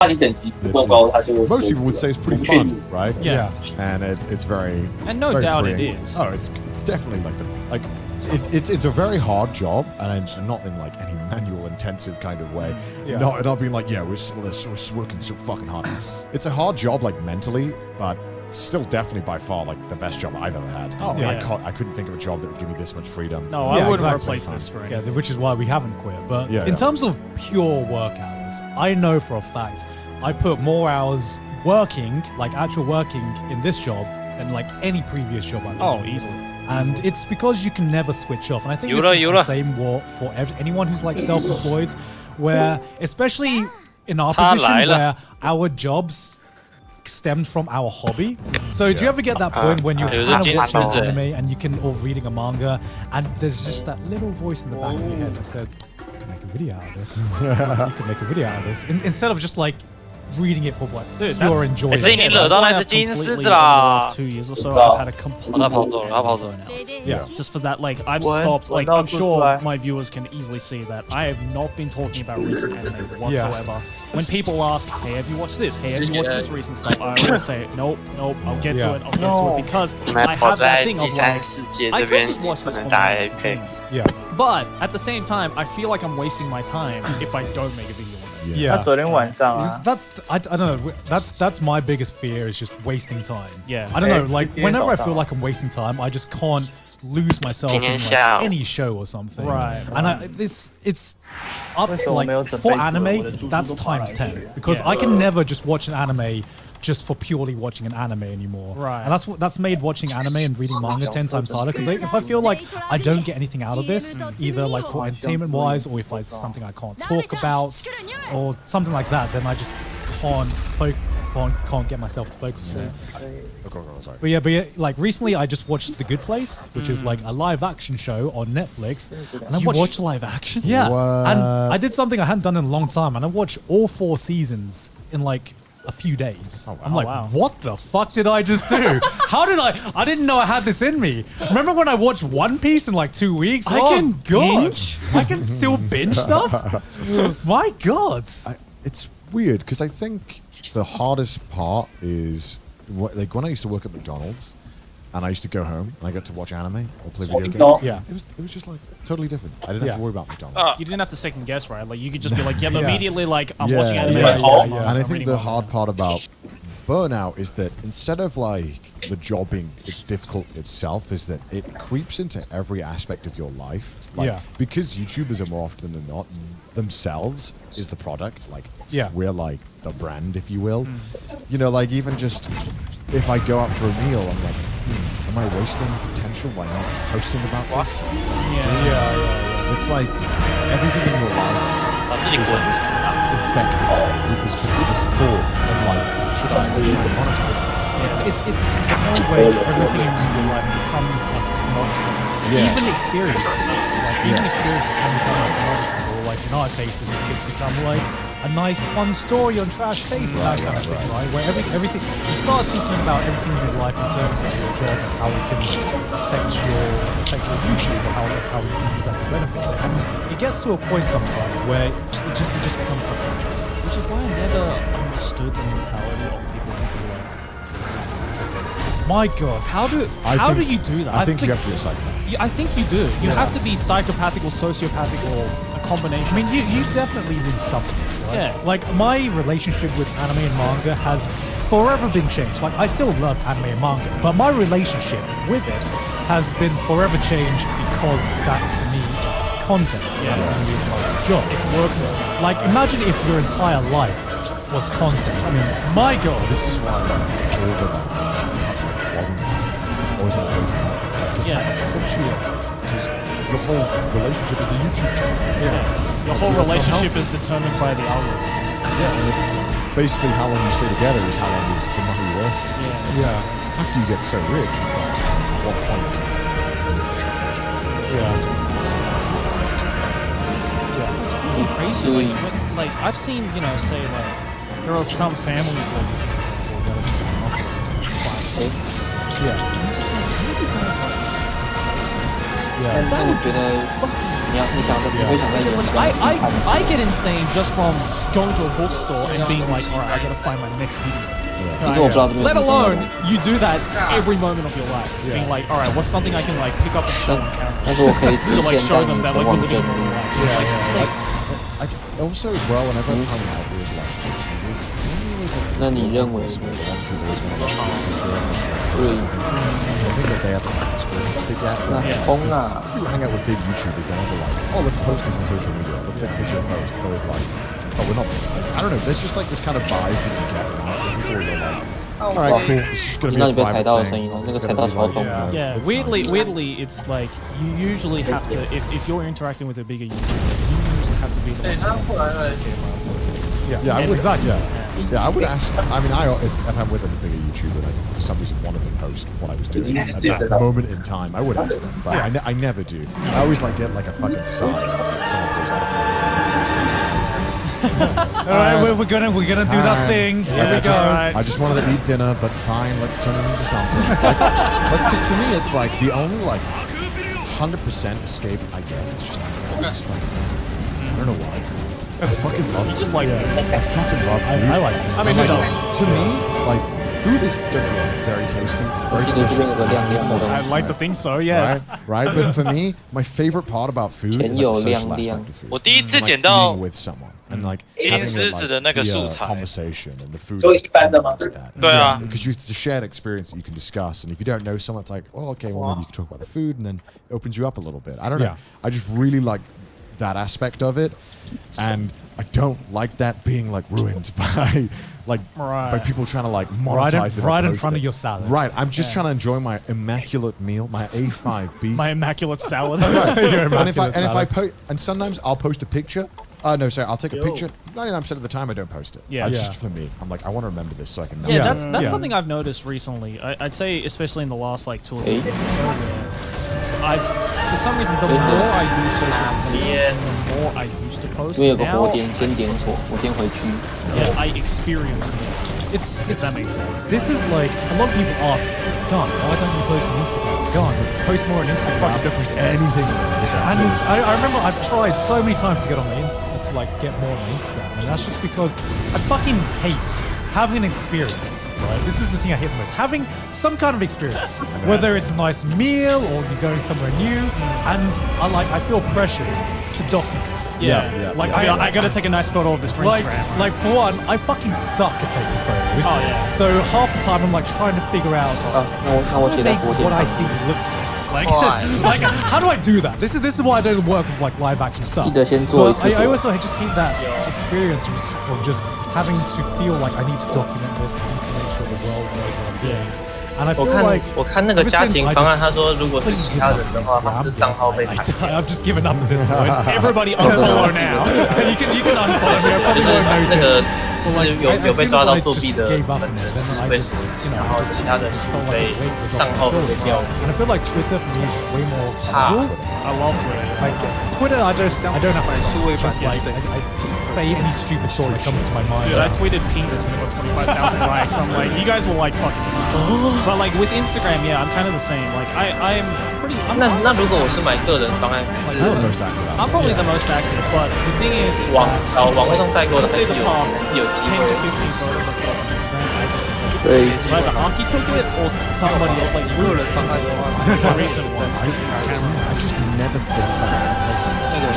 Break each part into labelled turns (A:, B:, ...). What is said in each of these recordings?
A: 你等级不够高，它就
B: Most people would say it's pretty fun, right?
C: Yeah.
B: And it's very
C: And no
B: very
C: doubt it
B: freeing.
C: is.
B: Oh, it's definitely it's a very hard job, and not in like any manual intensive kind of way.
C: Yeah.
B: Not being like, yeah, we're working so fucking hard. It's a hard job like mentally, but still definitely by far like the best job I've ever had.
C: Oh, yeah.
B: I couldn't think of a job that would give me this much freedom.
C: No, I wouldn't
D: exactly.
C: replace this for anything.
D: Yeah, which is why we haven't quit. But
B: Yeah,
D: in
B: yeah.
D: terms of pure work hours, I know for a fact I put more hours working, like actual working in this job than like any previous job I've done.
C: Oh, easily.
D: And it's because you can never switch off. And I think
E: Yura,
D: this is
E: Yura.
D: the same for anyone who's like self-employed, where especially in our
E: Ta
D: position
E: lai la.
D: where our jobs stemmed from our hobby. So do you ever get that point when you're
E: It was a
D: kind of
E: Jin
D: watching
E: Suzu.
D: anime and you can, or reading a manga, and there's just that little voice in the back of your head that says, "You can make a video out of this. You can make a video out of this," instead of just like reading it for what
C: Dude,
D: pure
C: that's-
D: enjoyment.
E: 这已经惹到那只金狮子啦
C: 2 years or so, I've had a complete
E: 他跑走了，他跑走了。
D: Yeah.
C: just for that, like I've
F: One-
C: stopped.
F: one
C: Like I'm
F: dog would
C: sure
F: fly.
C: my viewers can easily see that I have not been talking about recent anime whatsoever. When people ask, "Hey, have you watched this? Hey, have you watched this recent stuff?" I always say, "Nope, nope. I'll get to
D: Yeah.
C: it. I'll get to it," because
E: 你们
C: I
E: 跑
C: have
E: 在
C: that thing
E: 第
C: of
E: 三
C: like
E: 世界
C: I
E: 这
C: could
E: 边
C: just watch
E: 不
C: this
E: 能
C: for
E: 打
C: my
E: AFK。
D: Yeah.
C: But at the same time, I feel like I'm wasting my time if I don't make a video on it.
D: Yeah.
F: 他昨天晚上啊，
D: I don't know. That's my biggest fear is just wasting time.
C: Yeah.
D: I don't know.
F: Hey,
D: Like
F: you
D: whenever I
F: can't
D: feel
F: stop.
D: like I'm wasting time, I just can't lose myself in like,
E: 今天下午
D: any show or something.
C: Right,
D: And it's up to
F: 为什么没有
D: like
F: 准备
D: for
F: 图我
D: anime
F: 的猪猪
D: that's
F: 都跑来
D: times
F: 这
D: 10
F: 里
D: because
C: Yeah.
D: I can never just watch an anime just for purely watching an anime anymore.
C: Right.
D: And that's made watching anime and reading manga 10 times harder because if I feel like I don't get anything out of this, either like for entertainment wise or if it's something I can't talk about or something like that, then I just can't get myself to focus on it.
B: Sorry.
D: But yeah, like recently I just watched The Good Place, which is like a live action show on Netflix. And I
C: You
D: watched,
C: watch live action?
D: yeah,
B: What?
D: and I did something I hadn't done in a long time, and I watched all 4 seasons in like a few days.
B: wow.
D: I'm like,
C: wow.
D: what the fuck did I just do? How did I didn't know I had this in me. Remember when I watched One Piece in like 2 weeks?
C: I
D: Oh,
C: can
D: God.
C: binge?
D: I can still binge stuff? My God.
B: It's weird because I think the hardest part is like when I used to work at McDonald's and I used to go home and I got to watch anime or play video
A: No.
B: games.
D: Yeah.
B: It was just like totally different. I didn't have
D: Yeah.
B: to worry about McDonald's.
C: You didn't have to second guess, right? Like you could just be like, yeah,
D: Yeah.
C: immediately like I'm
B: Yeah,
C: watching anime.
B: yeah,
C: I'm watching
D: yeah.
C: manga,
B: And I
C: I'm
B: think
C: reading
B: the
C: manga.
B: hard part about burnout is that instead of like the job being difficult itself, is that it creeps into every aspect of your life. Like,
D: Yeah.
B: because YouTubers are more often than not themselves is the product. Like,
D: Yeah.
B: we're like the brand, if you will. You know, like even just if I go out for a meal, I'm like, am I wasting potential by not posting about this?
C: Yeah.
B: It's like everything in your life
E: 往这里滚死啊！
B: infected with this particular thought of like, should I monetize this?
D: It's the point where everything in your life becomes a commodity.
B: Yeah.
D: Even experiences, like even experiences can become a commodity. Or like in our cases, it could become like a nice fun story on Trash Taste, that kind of thing, right? Where everything you start thinking about everything in your life in terms of your job and how it can affect your YouTube or how you can use that to benefit it. And it gets to a point sometimes where it just becomes subconscious.
C: Which is why I never understood the mentality of people who do like.
D: My God, how do
B: think-
D: you do that?
B: I think you have to be a psychopath.
C: I think you do. You have to be psychopathic or sociopathic or a combination.
D: I mean, you definitely lose something, right?
C: Yeah.
D: Like, my relationship with anime and manga has forever been changed. Like, I still love anime and manga, but my relationship with it has been forever changed because that, to me, is content.
C: Yeah.
D: That, to me, is my job. It's work. Like, imagine if your entire life was content. I mean, my God.
B: This is why all the always on Facebook.
C: Yeah.
B: Because your whole relationship is the YouTube channel.
C: Your whole
B: That's
C: relationship
B: unhealthy.
C: is determined by the algorithm.
B: Yeah, and it's basically how long you stay together is how long is the money you're worth.
C: Yeah.
B: After you get so rich, it's like, at what point?
C: It's fucking crazy. Like I've seen, say like there are some family
D: Yeah.
C: I'm just like, how do you guys like?
F: 但是我觉得
C: I get insane just from going to a bookstore and being like, all right, I gotta find my next video. Let alone you do that every moment of your life, being like, all right, what's something I can like pick up and show on camera to like show them that like we're living in real life.
B: I also as well, whenever I'm hung out with like YouTubers, it's always like
A: 那你认为
B: YouTubers when I think that they haven't experienced it yet.
A: 那
B: Like,
A: 通啊，
B: if you hang out with big YouTubers, they're never like, oh, let's post this on social media. Let's take a picture and post. It's always like, oh, we're not. I don't know. There's just like this kind of vibe that you get. And so people are like, all right, cool. It's just gonna be
A: 那
B: a
A: 你被踩
B: private
A: 到的
B: thing.
A: 声音吗？那
B: It's
A: 个踩
B: gonna
A: 到
B: be
A: 超
B: like,
A: 痛
B: you know,
A: 的。
C: Yeah,
B: it's
C: weirdly,
B: nice.
C: weirdly, it's like you usually have to if you're interacting with a bigger YouTuber, you usually have to be the one.
B: Yeah, I would,
D: exactly.
B: Yeah, I would ask. I mean, if I'm with a bigger YouTuber, like for some reason wanted to post what I was doing at that moment in time, I would ask them. But I never do. I always like get like a fucking sign. Someone goes out
D: All right, we're gonna do that thing. Here we go.
B: I just wanted to eat dinner, but fine, let's turn it into something. Because to me, it's like the only like 100% escape I get is just like, I don't know why. I fucking love food.
C: Just like
B: I fucking love food.
D: I like it.
C: I mean,
B: like,
C: no.
B: to me, like food is very tasty, very
A: 这个这边
B: delicious.
A: 有个亮亮的东
C: I'd
A: 西，
C: like to think so. Yes.
B: Right? But for me, my favorite part about food is like the
A: 前有
B: social
A: 亮
B: aspect
A: 亮
B: of food.
E: 我第一次
B: Like
E: 捡到
B: eating with someone and like
E: 金
B: having
E: 狮
B: it,
E: 子
B: like,
E: 的那个
B: the,
E: 素材
B: conversation and the food.
F: 所以一般的吗？
E: 对啊
B: Because it's a shared experience that you can discuss, and if you don't know someone, it's like, well, okay, well, maybe you can talk about the food, and then it opens you up a little bit. I don't know.
D: Yeah.
B: I just really like that aspect of it, and I don't like that being like ruined by like by
C: Right.
B: people trying to like monetize it.
D: Right
B: and
D: in
B: post
D: front
B: it.
D: of your salad.
B: Right. I'm just trying to enjoy my immaculate meal, my A5 beef.
C: My immaculate salad.
B: and if I post, and sometimes I'll post a picture. No, sorry, I'll take a picture. 99% of the time, I don't post it.
C: Yeah.
B: It's
C: Yeah.
B: just for me. I'm like, I want to remember this so I can.
C: Yeah,
B: remember
C: that's
B: it.
C: something I've noticed recently. I'd say, especially in the last like 2 or 3
A: Hey.
C: years or so, I've for some reason the more I use social media, the more I used to post.
A: 因为有个
C: Now,
A: 火点，先点火，我先回去。
C: yeah, I experience more.
D: It's
C: If that makes sense.
D: This is like a lot of people ask, God, why don't you post on Instagram? God, post more on Instagram.
B: Fucking don't post anything on Instagram.
D: And
B: too.
D: I remember I've tried so many times to get on my to like get more on my Instagram, and that's just because I fucking hate having an experience. Right, this is the thing I hate the most: having some kind of experience, whether it's a nice meal or you're going somewhere new, and I feel pressured to document it.
B: Yeah,
C: Like
B: yeah.
C: I gotta take a nice photo of this for
D: Like,
C: Instagram.
D: like for one, I fucking suck at taking photos.
C: Oh, yeah.
D: So half the time I'm like trying to figure out
A: 啊，那我写在
D: make
A: 火点
D: what I
A: 旁
D: see
A: 边。
D: look like. Like how do I do that? This is why I don't work with like live action stuff.
A: 记得先做一
D: But
A: 次
D: I
A: 火。
D: also just hate that experience of just having to feel like I need to document this. I need to make sure the world knows what I'm doing. And I
F: 我
D: feel
F: 看
D: like
F: 我看那个家庭方案，他说如果是其他人的话，他是账号被砍掉。
D: I've just given up at this point.
C: Everybody unfollow now.
D: you can unfollow me. I
F: 就
D: probably
F: 是
D: won't
F: 那
D: notice.
F: 个
D: But
F: 是
D: like,
F: 有
D: as
F: 被
D: soon
F: 抓
D: as
F: 到
D: I
F: 作
D: just
F: 弊的
D: gave up
F: 分
D: on
F: 子
D: it, then I
F: 被
D: just, you know,
F: 然后其他人
D: just
F: 是
D: felt
F: 被
D: like the weight was
F: 账
D: off
F: 号
D: my
F: 被
D: shoulders.
F: 调
D: And I feel like Twitter for me is just way more
F: Ah.
D: casual.
C: I love Twitter.
D: Like Twitter, I don't have to just like I say any stupid thought that comes to my mind.
C: Dude, I tweeted penis and it got 25,000 likes. I'm like, you guys will like fucking. But like with Instagram, yeah, I'm kind of the same. Like I'm pretty. I'm,
F: 那如果我是买个人方案，是
B: You're the most active.
C: I'm probably the most active. But the thing is
F: 网
C: that
F: 网络上代购的
C: let's
F: 还
C: say
F: 是
C: the
F: 有
C: past
F: 还是有机
C: 10
F: 会
C: to 15 photos I've got on Instagram,
A: 对，
C: either Aki took it or somebody else, like you or the recent ones.
B: I just never think about it.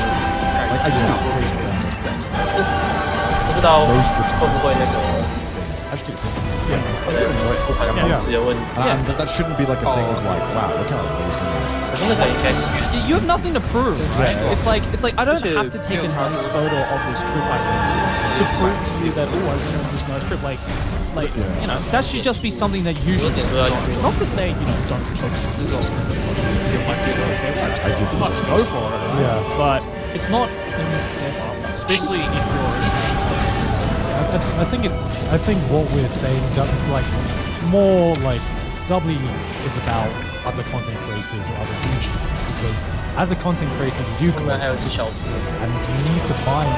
B: Like I do occasionally.
F: 不知道会不会那个
B: I just do it.
F: 可能好像方式有问题，
B: And that shouldn't be like a thing of like, wow, look how amazing.
F: 可是那个应该是
C: You have nothing to prove, right? It's like I don't have to take a nice photo of this trip I went to prove to you that oh I went on this nice trip. Like you know that should just be something that you
F: 有
C: should.
F: 点说要
C: Not to say you know don't post this or feel like you okay,
B: I did
C: fuck,
B: this.
C: go for it. Right?
D: Yeah.
C: But it's not a necessity, especially if you're.
D: I think what we're saying, like more like W is about other content creators or other YouTubers because as a content creator you do
F: 后面还
D: collect
F: 有一只小猪，
D: and you need to find.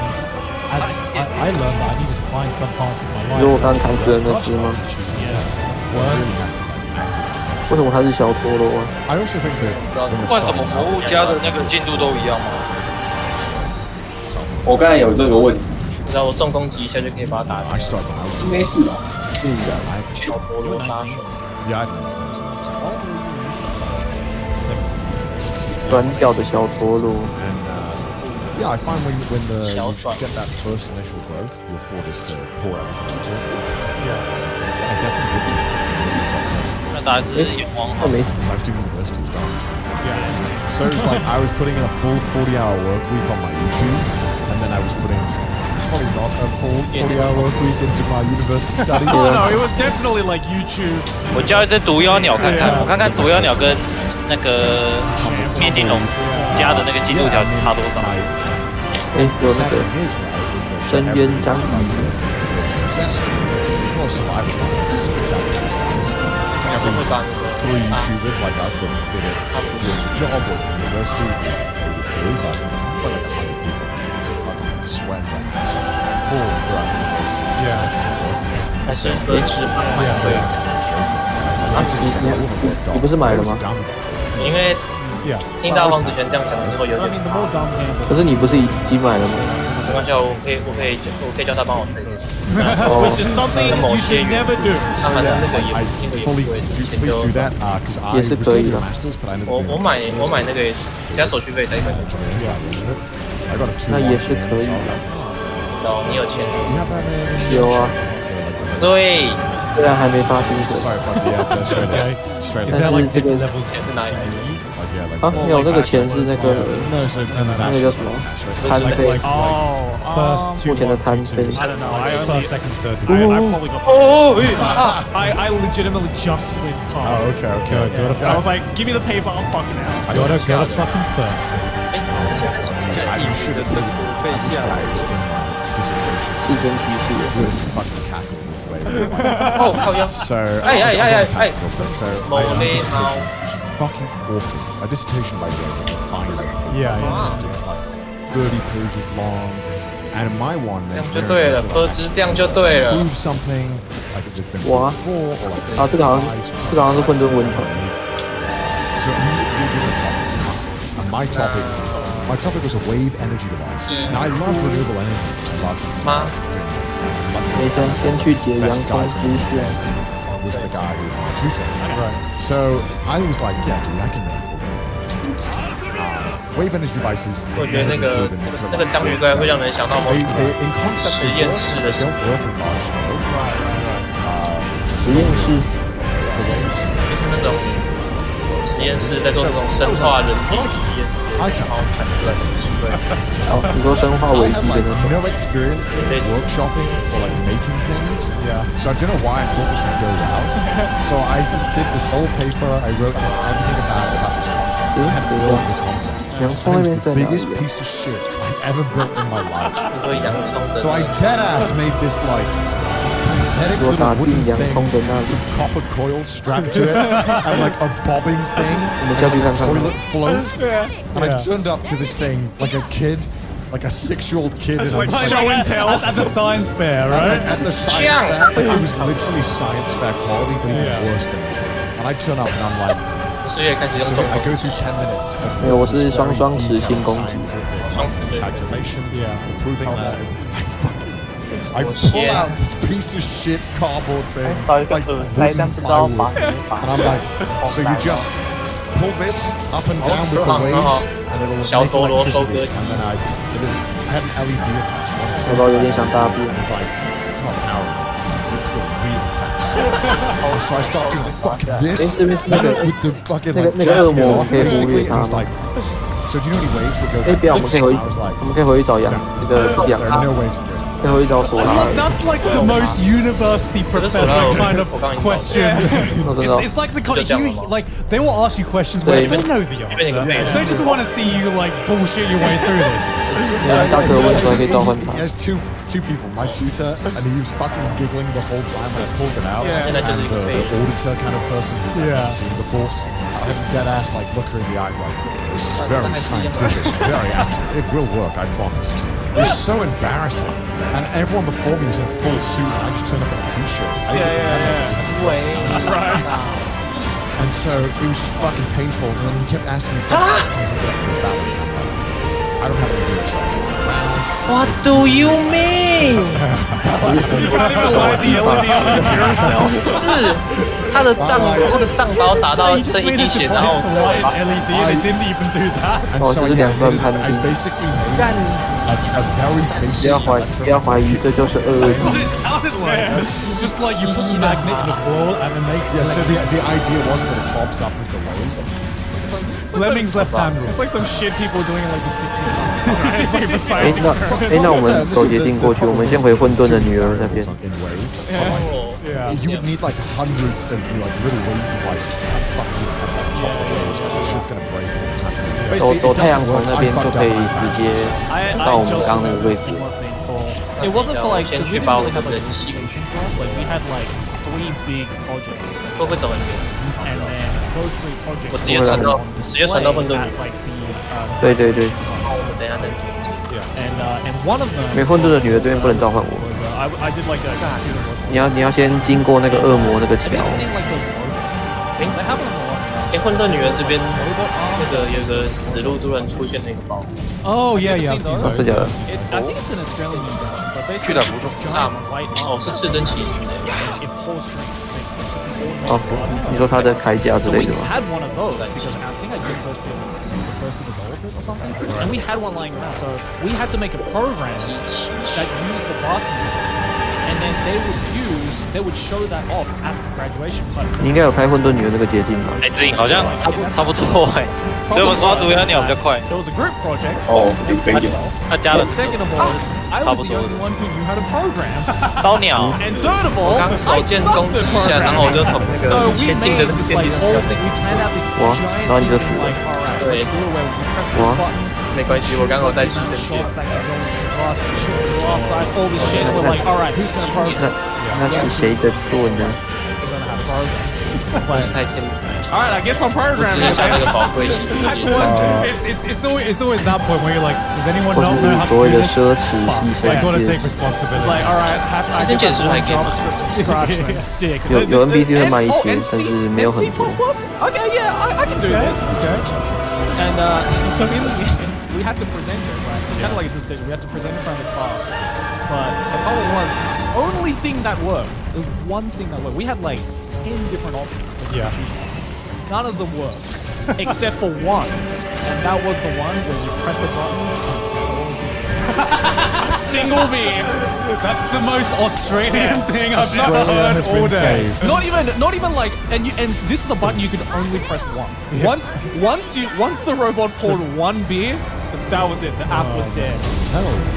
D: As I learned that I needed to find some parts of my
A: 因为我
D: life.
A: 刚砍死了那只吗？
C: Yeah.
A: 为什么它是小陀螺啊？
B: I also think that
F: 不知道怎么
E: 不管什么魔物家的那个进度都一样吗？
G: 我刚才有这个问题，
F: 然后我重攻击一下就可以把他打
B: I
F: 掉。
B: started when I was
G: 应该是吧？
F: 小陀螺杀手，
B: yeah, I didn't know.
A: 短脚的小陀螺，
B: And yeah, I find when you
F: Shell
B: get that first initial growth, your thought is to pour out into it. Yeah, I definitely did do that.
E: 那打一只眼光好
A: 那。没
B: Because I was doing university as well. So it's like I was putting in a full 40-hour work week on my YouTube, and then I was putting probably not a full 40-hour work week into my university studies.
C: Oh no, it was definitely like YouTube.
E: 我教一只毒妖鸟看看，我看看毒妖鸟跟那个灭金龙加的那个进度条差多少。
A: 哎，有那个
B: Second is right is that
A: 深渊章鱼，
B: success is not survival bias.
F: 然后会把那个
B: Three YouTubers like us that did it doing a job at university, they would do, but well, like 100 people fucking sweat full throughout university.
F: 还是分支吧，对，
A: 啊，你不是买了吗？
F: 因为听到黄子璇这样讲之后有
D: I
F: 点
D: mean, the more dumb games.
A: 可是你不是已经买了吗？
F: 没关系，我可以叫他帮我推，
C: Which is something you should never do.
F: 他反正那个也
B: I
F: 因为也
B: fully
F: 不会
B: do
F: 钱
B: please
F: 就
B: do that because I
A: Yes,
B: was
A: it
B: doing
A: could,
B: a
A: yeah.
B: masters, but I ended
F: 我
B: up
F: 我
B: doing
F: 买那个加手续费才100块钱，
B: I got a 2.
A: 那也是可以的。
F: 然后你有钱，
B: Do you have that?
A: 有啊，
F: 对，
A: 虽然还没发薪水。
B: Sorry, fuck yeah, straight
D: Okay.
B: up. Straight
D: Is
B: up.
D: that like
A: That's
D: different
A: it.
D: levels?
F: 钱是哪里来的？
B: Like, yeah, like
A: 啊，没有那个钱是那个
B: no, so and then
A: 那个叫什么餐费，
C: Oh,
D: First
A: 目前的餐费。
C: I don't know. I only,
D: First, second, third.
C: I probably got. I legitimately just slid past.
B: Oh, okay, okay.
C: I was like, give me the paper, I'm fucking out.
D: Gotta fucking first.
F: 哎，现在
B: Yeah, you should have been dissertation.
A: 是前提是
B: Fucking cackle this way.
F: 哦靠腰，
B: So,
F: Hey,
B: I'll
F: hey,
B: go on
F: hey,
B: tactical quick. So,
F: Mole
B: my dissertation
F: now.
B: was fucking awful. My dissertation, by the way, is like a fine paper.
D: Yeah, yeah.
B: It's like 30 pages long. And in my one,
F: 这样
B: there's
F: 就对了，分支这样就对了。
B: prove something like it's been
A: What?
B: proved before, or like
A: 啊，这个好像这个好像是混沌文条。
B: So you give a topic, and my topic was a wave energy device. Now I love renewable energy. I love
F: 妈，
A: 每天先去解洋葱丝线，
B: was the guy who was my tutor. Right. So I was like, yeah, dude, I can make wave energy devices.
F: 我觉得那个章鱼怪会让人想到某
B: They in concept
F: 实
B: they
F: 验
B: work,
F: 室
B: they
F: 的时候
B: don't，work in large scales.
A: 实验室
B: The waves.
F: 就是那种实验室在做那种生化人体实验，
B: I can
F: 然后产出来的东西。
A: 哦，你说生化
B: I
A: 危
B: have
A: 机的
B: like
A: 那种，
B: no experience in
F: This-
B: workshopping or like making things. Yeah. So I don't know why I thought this would go well. So I did this whole paper. I wrote this everything about this concept. I had built the concept.
A: 洋
B: And
A: 葱那
B: it
A: 边
B: was
A: 在
B: the
A: 哪
B: biggest
A: 里啊？
B: piece of shit I've ever built in my life.
F: 你说洋葱的
B: So I dead ass made this like pathetic
A: Yo
B: little wooden
A: 打定洋
B: thing
A: 葱的那
B: with
A: 里
B: some copper coils strapped to it and like a bobbing thing
A: 我们下去看
B: and
A: 看
B: a
A: 吧。
B: toilet float. And I turned up to this thing like a kid, like a 6-year-old kid in a
C: Show and tell.
D: At the science fair, right?
B: at the science fair. Like it was literally science fair quality, but even worse than that. And I turn up and I'm like,
F: 4月开始用
B: so
F: 重
B: I
F: 攻
B: go through 10 minutes. of
A: 没有，我是
B: this very
A: 双实
B: detailed
A: 心攻击。
B: scientific
F: 双持对，
B: calculation, proving that I pull
F: Yeah.
B: out this piece of shit cardboard thing,
H: 少一个
B: like
H: 耳塞，但
B: wooden
H: 不知道绑
B: plywood,
H: 绑
B: and I'm like, so you just pull this up and down with the waves, and it'll
F: 小
B: make
F: 陀螺收割
B: electricity.
F: 机
B: And then I had an LED attached to one
A: 小
B: side.
A: 宝有点想大便。
B: It's like, it's not an hour. You have to go real fast. So I start doing fucking
A: 哎，
B: this
A: 这边是那个
B: with the fucking
A: 那个
B: like
A: 那个恶魔
B: jacket
A: 可以忽
B: basically,
A: 略
B: and
A: 他
B: it's
A: 吗
B: like,？so do you know any waves that go
A: 哎，不要，我们可以回，
B: I was like,
A: 我们可以回去找洋那个不是洋
B: there
A: 葱
B: are，no waves that go.
A: 可以回去找索拉尔。
C: That's like the most university professor kind of question.
A: 我知道
C: It's like the kind of
F: 就这样
C: you
F: 了吗？
C: like they will ask you questions where
A: They-
C: they know the
F: 变成个
C: answer.
F: 废人
C: They just want to see you like bullshit your way through this.
A: 大可问出来可以召唤他。
B: There's two people, my tutor, and he was fucking giggling the whole time when I pulled it out.
F: Yeah.
B: And
F: And I just
B: the auditor kind of person who
D: Yeah.
B: I've seen before. I had dead ass like look her in the eye like, this is very
F: I see.
B: scientific, very accurate. It will work, I promise. It was so embarrassing. And everyone before me was in full suit, and I just turned up in a t-shirt. And so it was just fucking painful. And then he kept asking me questions. I don't have any zero size.
F: What do you mean？是他的杖把我打到这一滴血，然后
D: LED and it didn't even do that.
B: And
A: 哦，
B: so
A: 这
B: I
A: 是两段攀
B: I
A: 比，
B: basically made a very
A: 不
B: basic.
A: 要怀疑，这就是2D。
D: Sounded like it's just like you put the magnet in a ball and it makes
B: Yeah, so the idea was that it pops up with the wave.
D: Lemmings left hand rule.
C: It's like some shit people doing in like the 60s, right? It's like the
A: 哎
C: science
A: 那
C: experiment.
A: 哎那我们走捷径过去，我们先回混沌的女儿那边。
B: In waves. You would need like hundreds of like little wave devices to fucking top the waves. That shit's gonna break all the time.
A: 走
B: Basically,
A: 走
B: it
A: 太阳
B: doesn't
A: 口
B: work.
A: 那
B: I
A: 边就
B: fucked
A: 可以
B: up my
A: 直
B: plan.
A: 接
C: I
A: 到我们
C: just
A: 刚刚那个
C: remember
A: 位
C: a
A: 置。
C: similar thing for. It wasn't for like because we didn't really have like a station for us. Like we had like 3 big projects,
F: 会不会走很远？
C: and then those 3 projects
F: 我直接传到
C: were on
F: 直接传到混沌
C: display
F: 里
C: at。like the
A: 对对对，
F: 好，我们等一下再推进。
C: and one of them
A: 没混沌的女儿这边不能召唤我，
C: was I did like a
A: 你要先经过那个恶魔那个桥
C: Have。you ever seen like those robots?
F: Eh?
C: They have them a lot.
F: 哎，混沌女儿这边
C: Robot
F: 那
C: arms.
F: 个有个死路突然出现那个包，
D: Oh yeah, yeah, I've
C: Seen
D: seen
C: those?
A: 是
D: those.
A: 假的？
C: It's I think it's an Australian invention, but basically it's this
F: 差
C: giant
F: 吗
C: white？
F: 哦，
C: arm
F: 是赤真骑士的。
C: it pulls strings. Basically, it's just an
A: 哦
C: automated，
A: 你说他的铠甲之
C: So
A: 类
C: we
A: 的吗？
C: had one of those because I think I did the first to develop it or something, and we had one lying around. So we had to make a program
F: 机器
C: that used the button, and then they would show that off at the graduation
A: 你
C: party.
A: 应该有开混沌女儿那个捷径吧？
E: 哎，指引好像差不多哎，所以我们刷毒妖鸟比较快。
C: There was a group project.
G: 哦，可以。
E: 他加了
C: And second of all, I was the
E: 差不多
C: only one who knew how to program.
E: 烧鸟，
C: And third of all,
F: 刚
C: I
F: 手剑
C: sucked
F: 攻
C: at
F: 击一下，然后我就从那
C: So
F: 个
C: we
F: 前进的
C: made
F: 那个
C: this
F: 电
C: like
F: 梯
C: whole
F: 那
C: thing. We planned out this
A: What?
C: giant
A: No,
C: thing,
A: just-
C: like, alright, let's do it where we press this
A: What?
C: button.
F: 没关系，我刚好带驱神剑
C: Shots。that can go into the glass, shoot the glass size, all this shit. We're like, alright, who's gonna
A: 那
C: program?
A: 那是谁的做呢？
C: We're gonna have program.
F: 真是太天才了，
C: Alright, I guess I'm
F: 不
C: programming.
F: 是一下那个宝贵骑士
C: That's
F: 机。
C: one.
D: It's always that point where you're like, does anyone
A: 或
D: not know
A: 是
D: how
A: 所
D: to
A: 谓
D: do
A: 的
D: this?
A: 奢侈牺
D: I gotta
A: 牲
D: take
A: 是
D: responsibility.
C: It's like, alright, I
F: This
C: guess
F: is
C: I
F: like
C: learned JavaScript from scratch. Like, sick.
A: 有 NPC 会卖一
C: Oh,
A: 些，
C: and
A: 但
C: C
A: 是没有
C: and
A: 很
C: C++?
A: 多。
C: Okay, yeah, I can do this.
D: Okay.
C: And so in the end, we had to present it, right? Kind of like at this stage, we had to present it in front of the class. But the problem was, the only thing that worked, there was one thing that worked. We had like 10 different options that we
D: Yeah.
C: could choose from. None of them worked, except for one. And that was the one where you press a button. Single beam.
D: That's the most Australian thing I've never
B: Australia
D: heard
B: has
D: all
B: been
D: day.
B: saved.
C: Not even like, and this is a button you could only press once. Once the robot poured one beer, that was it. The app was dead.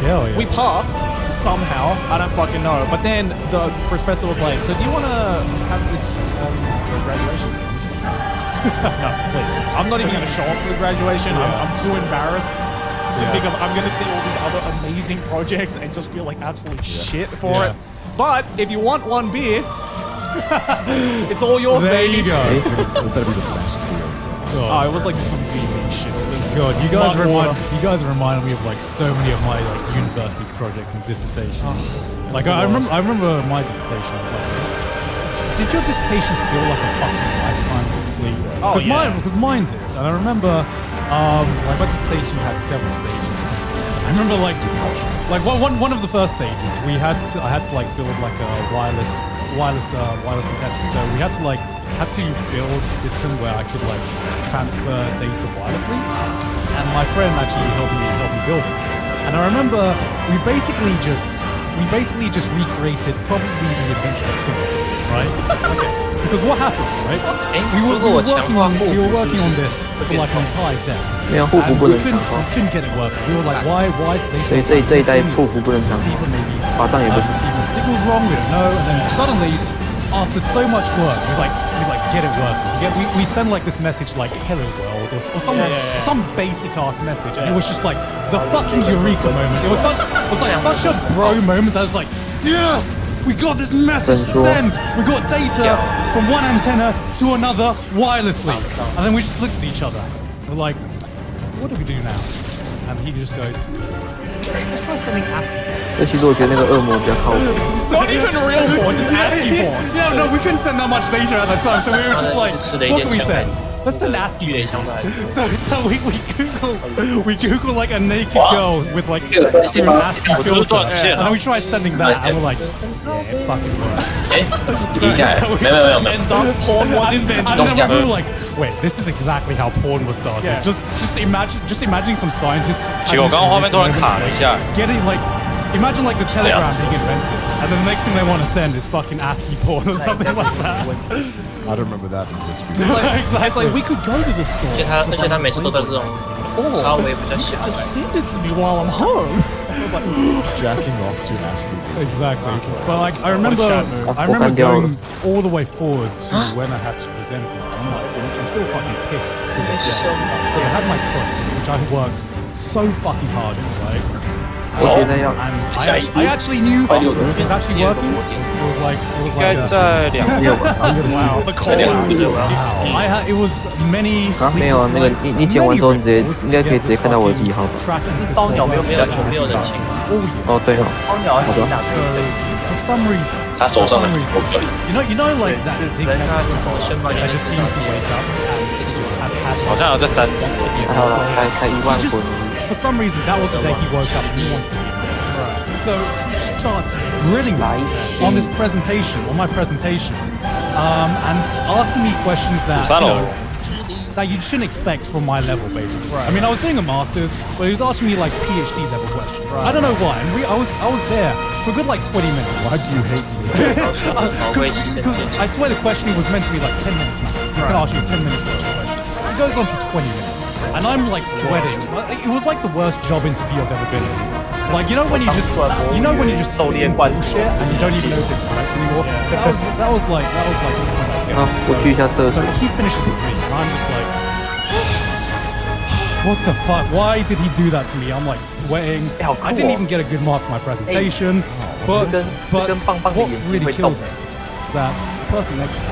D: Hell yeah.
C: We passed somehow. I don't fucking know. But then the professor was like, "So do you want to have this on your graduation?" I'm just like, no, please. I'm not even going to show up to the graduation. I'm too embarrassed. Because I'm going to see all these other amazing projects and just feel like absolute shit for
D: Yeah.
C: it. But if you want one beer, it's all yours,
D: There
C: baby.
D: you go.
B: It better be the best beer.
C: Oh, it was like some VB shit. It was
D: God, you
C: mud
D: guys
C: water.
D: remind me of like so many of my like university projects and dissertations. Like I remember my dissertation. Did your dissertations feel like a fucking lifetime to complete?
C: Oh, yeah.
D: Because mine did. And I remember, like my dissertation had several stages. I remember like one of the first stages, I had to like build like a wireless antenna. So we had to build a system where I could like transfer data wirelessly. And my friend actually helped me build it. And I remember we basically just recreated probably the invention of Quick, right? Okay. Because what happened, right? We were working on this for like an entire day.
A: 没有护符
D: And
A: 不
D: we
A: 能强
D: couldn't,
A: 化，
D: we couldn't get it working. We were like, why is the
A: 所以这一代护符不能强化，
D: receiver maybe
A: 法杖也不行。
D: receiving signals wrong? We don't know. And then suddenly, after so much work, we get it working. We send like this message like "Hello world" or some basic ass message, and it was just like the fucking eureka moment. It was such a bro moment. That was like, yes, we got this message to send. We got data from one antenna to another wirelessly, and then we just looked at each other. We're like, what do we do now? And he just goes, let's try sending ASCII.
A: 这其实我觉得那个恶魔比较靠谱。
C: Not even real war, just ASCII ASCII porn. Yeah, no, we couldn't send that much data at the time, so we were just like, what can we send? Let's send ASCII images. So we Google like a naked girl with like an ASCII filter, and then we try sending that, and we're like, yeah, it fucking works.
F: 没有
C: And thus porn was invented. And then we were like, wait, this is exactly how porn was started. Just imagine some scientists.
E: 结果刚刚画面突然卡了一下。
C: Getting like, imagine like the telegram being invented, and then the next thing they want to send is fucking ASCII porn or something like that.
B: I don't remember that in history.
C: It's like we could go to the store.
F: 而且他每次都在这种稍微比较小的。
C: Just send it to me while I'm home.
B: Jacking off to ASCII.
C: Exactly. But like I remember going all the way forward to when I had to present it. I'm still fucking pissed to this day. I had my project, which I worked so fucking hard on, right? I actually knew it was actually working. It was like
E: 应该在2个。
C: wow, the call out. It was many
A: 没有啊，那个你剪完之后，你应该可以直接看到我的记号。
F: 烧鸟没有人性。
A: 哦，对哦，好的。
C: For some reason,
F: 他手上的
C: you know, like that dickhead
F: 他先把
C: that just seems to wake up and it just has
E: 好像有这3只。
A: 还好才1万魂。
C: For some reason, that was the day he woke up and he wants to be in this. So he just starts grilling me on this presentation, on my presentation, and asking me questions that that you shouldn't expect from my level, basically. I mean, I was doing a master's, but he was asking me like PhD level questions. I don't know why. And I was there for a good like 20 minutes.
B: Why do you hate me?
C: Because I swear the questioning was meant to be like 10 minutes max. He's going to ask you 10 minutes worth of questions. It goes on for 20 minutes. And I'm like sweating. It was like the worst job interview I've ever been in. Like you know when you just spit in bullshit and you don't even know if it's correct anymore. That was like the point I was getting. So he finishes it and I'm just like, what the fuck? Why did he do that to me? I'm like sweating. I didn't even get a good mark for my presentation. But what really kills me is that the person next to me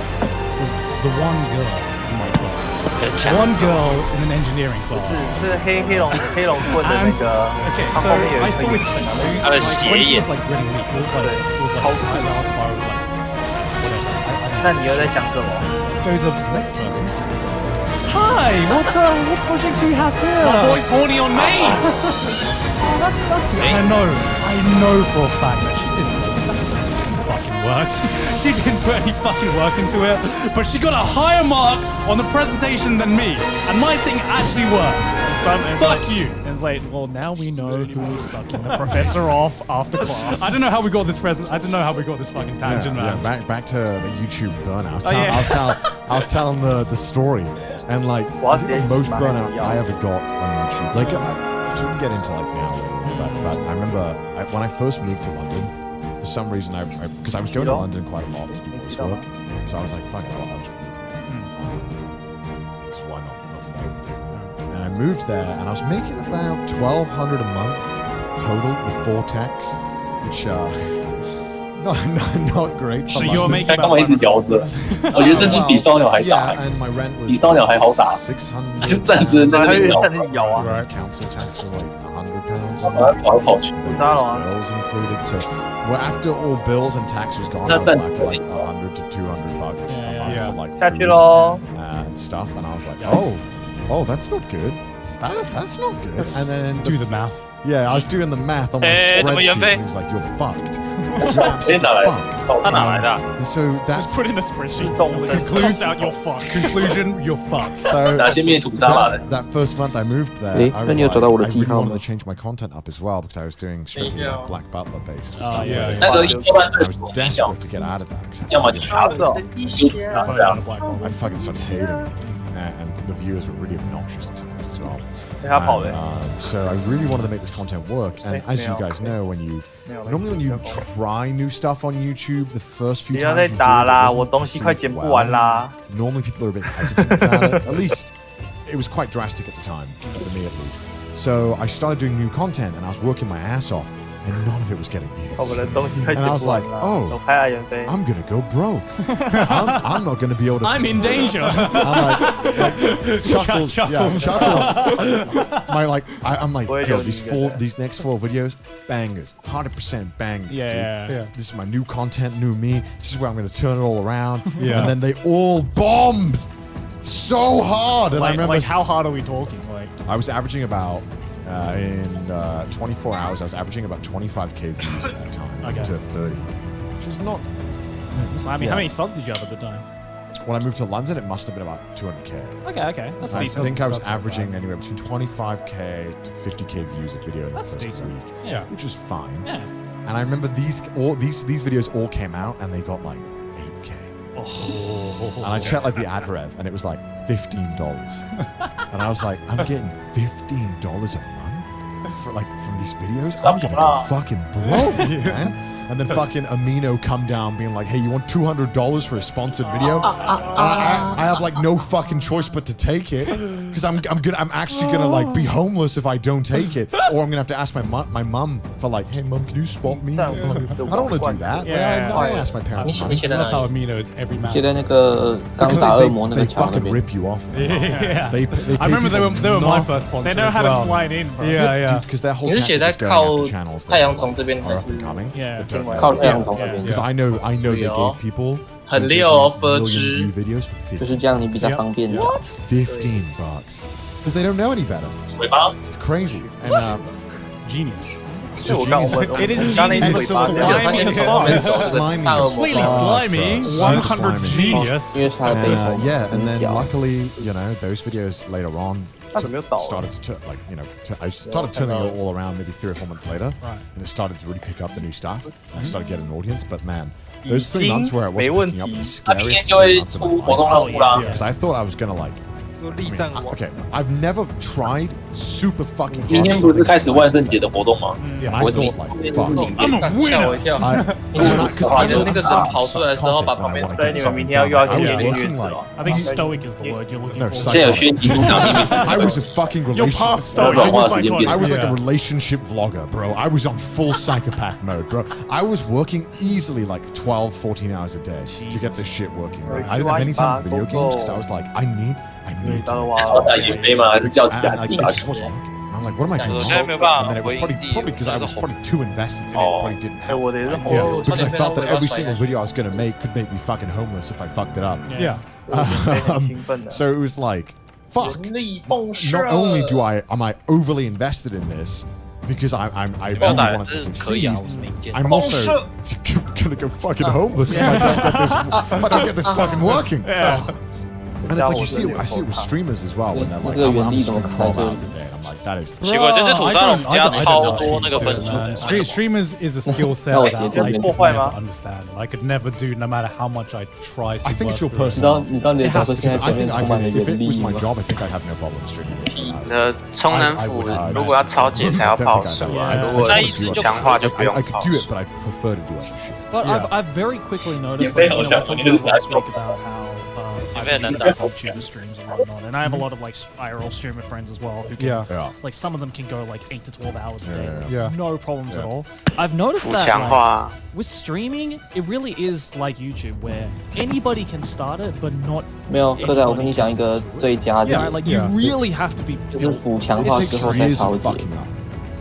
C: was the one girl in my class. One girl in an engineering class.
G: 是黑龙混的那个，
C: Okay,
G: 他
C: so
G: 后面有
C: I
G: 一
C: saw
G: 个
C: his face.
E: 他的斜
C: When he
E: 眼
C: was。like really weak, it was like eyebrows spiral, like whatever.
G: 那你又在想什么？
C: Goes up to the next person. Hi, what project do you have here?
E: My boy's horny on me.
C: That's I know for a fact that she didn't fucking work. She didn't put any fucking work into it, but she got a higher mark on the presentation than me, and my thing actually worked. Fuck you.
D: It's like, well, now we know who was sucking the professor off after class.
C: I don't know how we got this I don't know how we got this fucking tangent, man.
B: Back to the YouTube burnout. I was telling the story, and like this is the most burnout I ever got on YouTube. Like I shouldn't get into like now, but I remember when I first moved to London. For some reason, because I was going to London quite a lot to do voice work, so I was like, fuck it, I'll just move there. Because why not? And I moved there, and I was making about $1,200 a month total before tax, which not great.
C: So you're making
F: 干嘛一直摇着？我觉得这只比烧鸟还大，
B: and my rent was
F: 比烧鸟还好打。
B: 600.
F: 就站着在那边摇，
G: 摇啊，
B: Right, council tax was like £100 a
F: 跑来
B: month.
F: 跑来跑去。
B: Bills included, so well, after all bills and tax was gone, I was like for like $100 to $200 a month for like
G: 下去
B: food,
G: 喽。
B: and stuff, and I was like, oh, that's not good. That's not good. And then
C: Do the math.
B: Yeah, I was doing the math on my
E: 怎么
B: spreadsheet.
E: 原飞？
B: And he was like, "You're fucked. You're absolutely
F: 哪来
B: fucked."
E: 他哪来的啊？
B: And so that's
D: Put in a spreadsheet.
G: Concludes
D: Comes out, you're fucked.
C: Conclusion, you're fucked.
B: so
F: 拿些面涂沙发的。
B: that first month I moved there,
A: Eh,
B: I was
A: 那你有
B: like,
A: 找到我的
B: I
A: 记
B: really
A: 号
B: wanted
A: 吗
B: to change my content up as well because I was doing strictly like Black Butler based stuff.
C: yeah.
F: 那个一般
B: I
F: 对
B: was
F: 我影响，
B: desperate to get out of that. 'Cause
F: 要么
B: I
F: 其他的，这样。
B: I fucking started hating it, and the viewers were really obnoxious at times as well.
G: 被他跑了。
B: So I really wanted to make this content work, and as you guys know, normally when you try new stuff on YouTube, the first few
G: 不要
B: times
G: 再
B: you do
G: 打
B: it,
G: 啦，
B: it
G: 我
B: doesn't
G: 东西快
B: proceed
G: 剪不完
B: well.
G: 啦。
B: Normally people are a bit hesitant about it. At least it was quite drastic at the time, for me at least. So I started doing new content, and I was working my ass off. and none of it was getting
G: 我们
B: views.
G: 的东西快
B: And
G: 剪
B: I
G: 不
B: was
G: 完
B: like,
G: 了，
B: oh,
G: 我拍阿元飞。
B: I'm gonna go broke. I'm not gonna be able to.
C: I'm in danger.
B: I'm like chuckles. Yeah, chuckles. I'm like,
G: Where
B: yo,
G: do you get that?
B: these next 4 videos, bangers, 100% bangers. dude.
C: Yeah.
B: This is my new content, new me. This is where I'm gonna turn it all around.
D: Yeah.
B: And then they all bombed so hard. And I
C: Like,
B: remember
C: like, how hard are we talking? Like,
B: I was averaging about in 24 hours. I was averaging about 25k views at that time,
C: Okay.
B: to 30, which was not.
C: so, I mean,
B: Yeah.
C: how many subs did you have at the time?
B: When I moved to London, it must have been about 200k.
C: Okay, that's
B: I
C: decent.
B: think I was
D: That's not
B: averaging
D: bad.
B: anywhere between 25k to 50k views a video in the
C: That's
B: first
C: decent.
B: week,
C: Yeah.
B: which was fine.
C: Yeah.
B: And I remember these videos all came out and they got like 8k. And I checked like the ad rev and it was like $15. And I was like, I'm getting $15 a month for like from these videos. I'm gonna go fucking broke, man. And then fucking Amino come down being like, hey, you want $200 for a sponsored video? I have like no fucking choice but to take it because I'm actually gonna like be homeless if I don't take it, or I'm gonna have to ask my mum for like, hey mum, can you spot me? I don't want to do that.
C: Yeah.
B: I don't want to ask my parents
F: 你
B: money
F: 写
D: I
F: 在
D: love
F: 哪
D: how
F: 里？
D: Amino's every match.
A: 就在那个刚
B: Because
A: 打恶魔那
B: they
A: 个桥那
B: fucking
A: 边。
B: rip you off.
D: Yeah.
B: They
D: I remember they were my
B: not-
D: first sponsor.
C: They know
D: as
C: how to
D: well.
C: slide in, bro.
D: Yeah.
B: because their whole
F: 你是写在
B: tactic is
F: 靠
B: going after channels
F: 太阳
B: that
F: 从这边
B: are
F: 还
B: up
F: 是
B: and coming.
C: Yeah.
B: that don't
A: 靠
B: like-
A: 太阳从那边，
B: Because I know they
F: Yeah.
B: gave people
F: 很
B: they gave
F: Leo
B: million view
F: view
B: videos for
A: 就是这样，你比较方便。
B: $15 because they don't know any better.
F: 尾巴，
B: It's crazy. And
D: Genius.
B: it's
G: 就
B: just
G: 我刚
B: genius.
G: 我
C: It is
G: 刚那
C: genius,
G: 只
C: but
G: 尾巴
C: so
F: 而且我发现
C: slimy
F: 你从后面走
B: It's
F: 这个
B: slimy.
F: 大恶魔
D: Completely
F: 包
D: slimy.
B: So
D: 100
B: slimy.
D: genius.
A: 因为它的背
B: And
A: 头
B: yeah, and then
A: 小。
B: luckily, you know, those videos later on
G: 它怎么又倒了？
B: started to like, you know, I started turning it all around maybe 3 or 4 months later, and it started to really pick up the new stuff. I started getting an audience, but man, those 3 months where I
G: 没
B: wasn't
G: 问
B: picking up
G: 题
B: the
F: 他明
B: scariest
F: 天就会
B: 3 months
F: 出
B: of
F: 活
B: my
F: 动
B: life
F: 任务啦。
B: because I thought I was gonna like. Okay, I've never tried super fucking
F: 明天
B: hard.
F: 不是开始万圣节的活动吗？
B: And I thought like, fuck.
F: 吓我一跳！
B: Because
F: 哇，
B: I
F: 就那个人跑出来的时候，把
B: concept
F: 旁
B: when I
F: 边
B: wanna
G: 所以
B: get
G: 你们明
B: something
G: 天要
B: done.
G: 又要
B: I
G: 听
B: was
G: 音乐
B: working
G: 是
B: like
G: 吧？
C: I think stoic is the word you're looking
B: No,
C: for.
F: 现在有学集中奖秘密
B: I was a fucking
C: You're past stoic.
F: Don't
C: You're
F: want
C: just
F: to
C: like,
F: be-
B: I was like a
D: Yeah.
B: relationship vlogger, bro. I was on full psychopath mode, bro. I was working easily like 12, 14 hours a day to get this shit working. Right? I didn't have any time for video games because I was like, I need
G: 当
B: to.
G: 然
F: 说
G: 哇，
F: 打野飞吗？还是叫起
B: And
F: 来
B: I
F: 自己打
B: just
F: 球？
B: wasn't. I'm like, what am I doing?
E: 我现在没有
B: And
E: 办
B: then
E: 法
B: it was
E: 回
B: probably because I was probably too invested in it.
F: Oh.
B: Probably didn't
G: 哎，
B: help.
G: 我的也是
F: Yeah.
G: 红，
B: Because I felt that every
F: Totally
B: single video I was going to make could make me fucking homeless if I fucked it up.
D: Yeah.
G: 很兴奋的。
B: So it was like, fuck.
F: 人力蹦射
B: Not only am I overly invested in this because I
E: 不要
B: really
E: 打人
B: wanted to
E: 是可以
B: succeed.
E: 啊，我是没见。
B: I'm also gonna go fucking homeless if I don't get this fucking working. And it's like I see it with streamers as well when they're like, I'm streaming 12 hours a day. I'm like, that is
E: 奇怪，这次土沙龙加超多那个分数，
D: Man,
E: 为什么？
D: streamers is a skill set
A: No,
D: that I
A: it's
D: could
G: 破坏
D: never
G: 吗？
D: understand. I could never do, no matter how much I try to.
B: I think it's your
D: work through it.
A: 你知道
B: personality.
A: 你知道你的角色现
B: Because
A: 在
B: I
A: 前面
B: think
A: 充满了
B: if
A: 原
B: it
A: 力
B: was my
A: 吗？
B: job, I think I'd have no problem streaming.
E: 你的冲能斧如果要超解才要跑速啊，如果
C: 在
E: 一直强化就不
B: I
E: 用
B: could
E: 跑
B: do
E: 速
B: it,。but I prefer to do other shit.
C: But
D: Yeah.
C: I've very quickly noticed,
F: Yeah,
C: like, you know, we talked
F: yeah.
C: about last week about how I
E: Yeah,
C: do
E: yeah.
C: YouTuber streams and whatnot, and I have a lot of like IRL streamer friends as well who can,
D: Yeah.
B: Yeah.
C: like some of them can go like 8 to 12 hours a day,
D: Yeah.
C: no problems at
B: Yeah.
C: all. I've noticed
E: 不
C: that
E: 强
C: like,
E: 化，
C: with streaming, it really is like YouTube where anybody can start it, but not
A: 没有，科仔，我跟你讲一个最佳
C: yeah,
A: 的，
C: like you
D: Yeah.
C: really have to be
A: 就是补强化
B: It
A: 之
B: takes
A: 后再
B: years
A: 超
B: of
A: 解。
B: fucking up.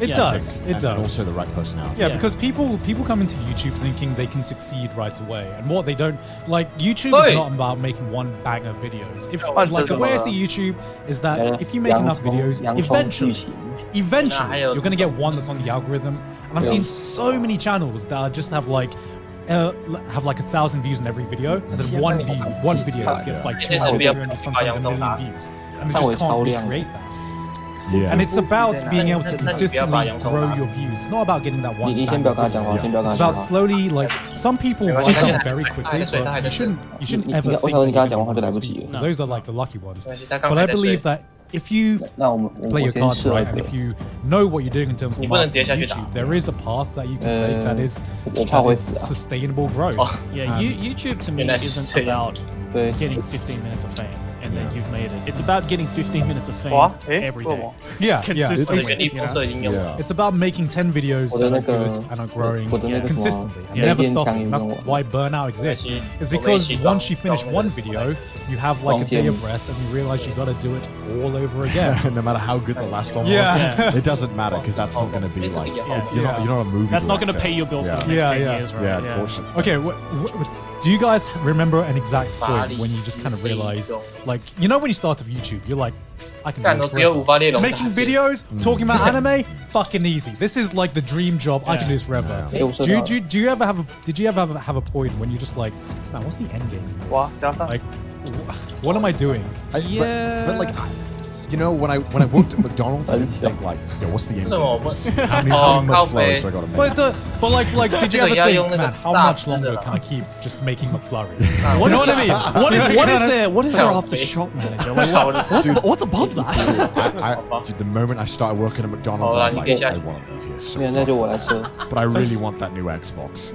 D: It
C: Yeah.
D: does. It
B: And
D: does.
B: also the right personality.
D: Yeah,
C: Yeah.
D: because people come into YouTube thinking they can succeed right away, and what they don't like YouTube
F: Oi.
D: is not about making one banger videos. If
G: Oh,
D: like the way I
G: that's
D: see YouTube is that
A: 呃
D: if you make
A: 洋
D: enough
A: 葱
D: videos,
A: 洋葱剧
D: eventually
A: 情，
D: eventually
F: Nah,
D: you're gonna get one that's on the algorithm. And I've seen so many channels that just have like 1,000 views in every video, and then one video gets like
F: 这是
D: 200,
F: 不要
D: 300,
F: 把
D: sometimes
F: 洋
D: a
F: 葱
D: million
F: 打死。
D: views, and they
A: 范围
D: just
A: 超
D: can't
A: 亮的。
D: recreate that.
B: Yeah.
D: And it's about being able to
F: 那你不要把
D: consistently
F: 洋葱
D: grow
F: 打
D: your
F: 死。
D: views. It's not about getting that
A: 你
D: one
A: 你先不要跟他讲话，
B: Yeah.
A: 先不要跟
D: It's
A: 他
D: about
A: 讲话。
D: slowly, like some people
F: Yeah,
D: rise
F: yeah.
D: up very quickly,
F: Yeah, yeah,
D: but
F: yeah.
D: you shouldn't
A: You-
D: ever
A: you-
D: think
A: you-
D: that
A: you-
D: you're
A: you-
D: one of
A: you-
D: those
A: you-
D: people, 'cause
C: No.
D: those are like the lucky ones.
F: 没关系，他刚
D: But
F: 才
D: I
F: 在睡
D: believe。that if you
A: 那我
D: play your
A: 先
D: cards
A: 试了
D: right, and if you know what you're doing in terms of
F: 你不能
D: marketing
F: 直接下去打。
D: YouTube, there is a path that you can take that is
A: 我怕
D: that
A: 会
D: is
A: 死啊。
D: sustainable growth.
F: Oh.
C: yeah,
D: And
C: YouTube to me
F: Yeah, that's
C: isn't
F: so-
C: about
A: 对，
C: getting 15 minutes of fame and and then you've made it. It's about getting 15 minutes of fame
G: 哇，诶，
C: every
G: 为什
C: day.
G: 么？
D: Yeah,
F: 这
C: Consistently.
F: 原地辐射已经用了。
D: It's about making 10 videos that are good and are growing consistently and never stopping. That's why burnout exists. It's because once you finish one video, you have like a day of rest and you realize you got to do it all over again.
B: No matter how good the last one was,
D: Yeah.
B: it doesn't matter because that's not going to be like you're not a movie.
C: That's not going to
B: director.
C: pay your bills
B: Yeah.
C: for the next 10
D: Yeah,
C: years, right?
B: Yeah, unfortunately.
D: Okay, do you guys remember an exact point when you just kind of realized, like, you know, when you start off YouTube, you're like, I can
F: 干
D: do
F: 都
D: this
F: 只有
D: forever.
F: 五发猎龙。
D: Making videos, talking about anime, fucking easy. This is like the dream job. I can do this forever.
A: Yeah.
D: Do you ever have a did you ever have a point when you're just like, man, what's the end game? in this?
G: 哇，加上
D: Like, what am I doing?
B: But like, you know, when I worked at McDonald's, I didn't think like, what's the end
F: 为什么
B: game?
F: 我
B: How many
F: 哦靠
B: McFlurries
F: 背
B: do I got to make?
D: But like, did you ever
F: 这个要
D: think,
F: 用那个
D: man, how
F: 大
D: much
F: 只的
D: longer
F: 啦
D: can I keep just making McFlurries? You know what I mean? What is there after shop manager? Like, what's above that?
B: Dude, the moment I started working at McDonald's, I was like, I want to leave here so
A: 没有，那就
B: fucking
A: 我来说。
B: But I really want that new Xbox.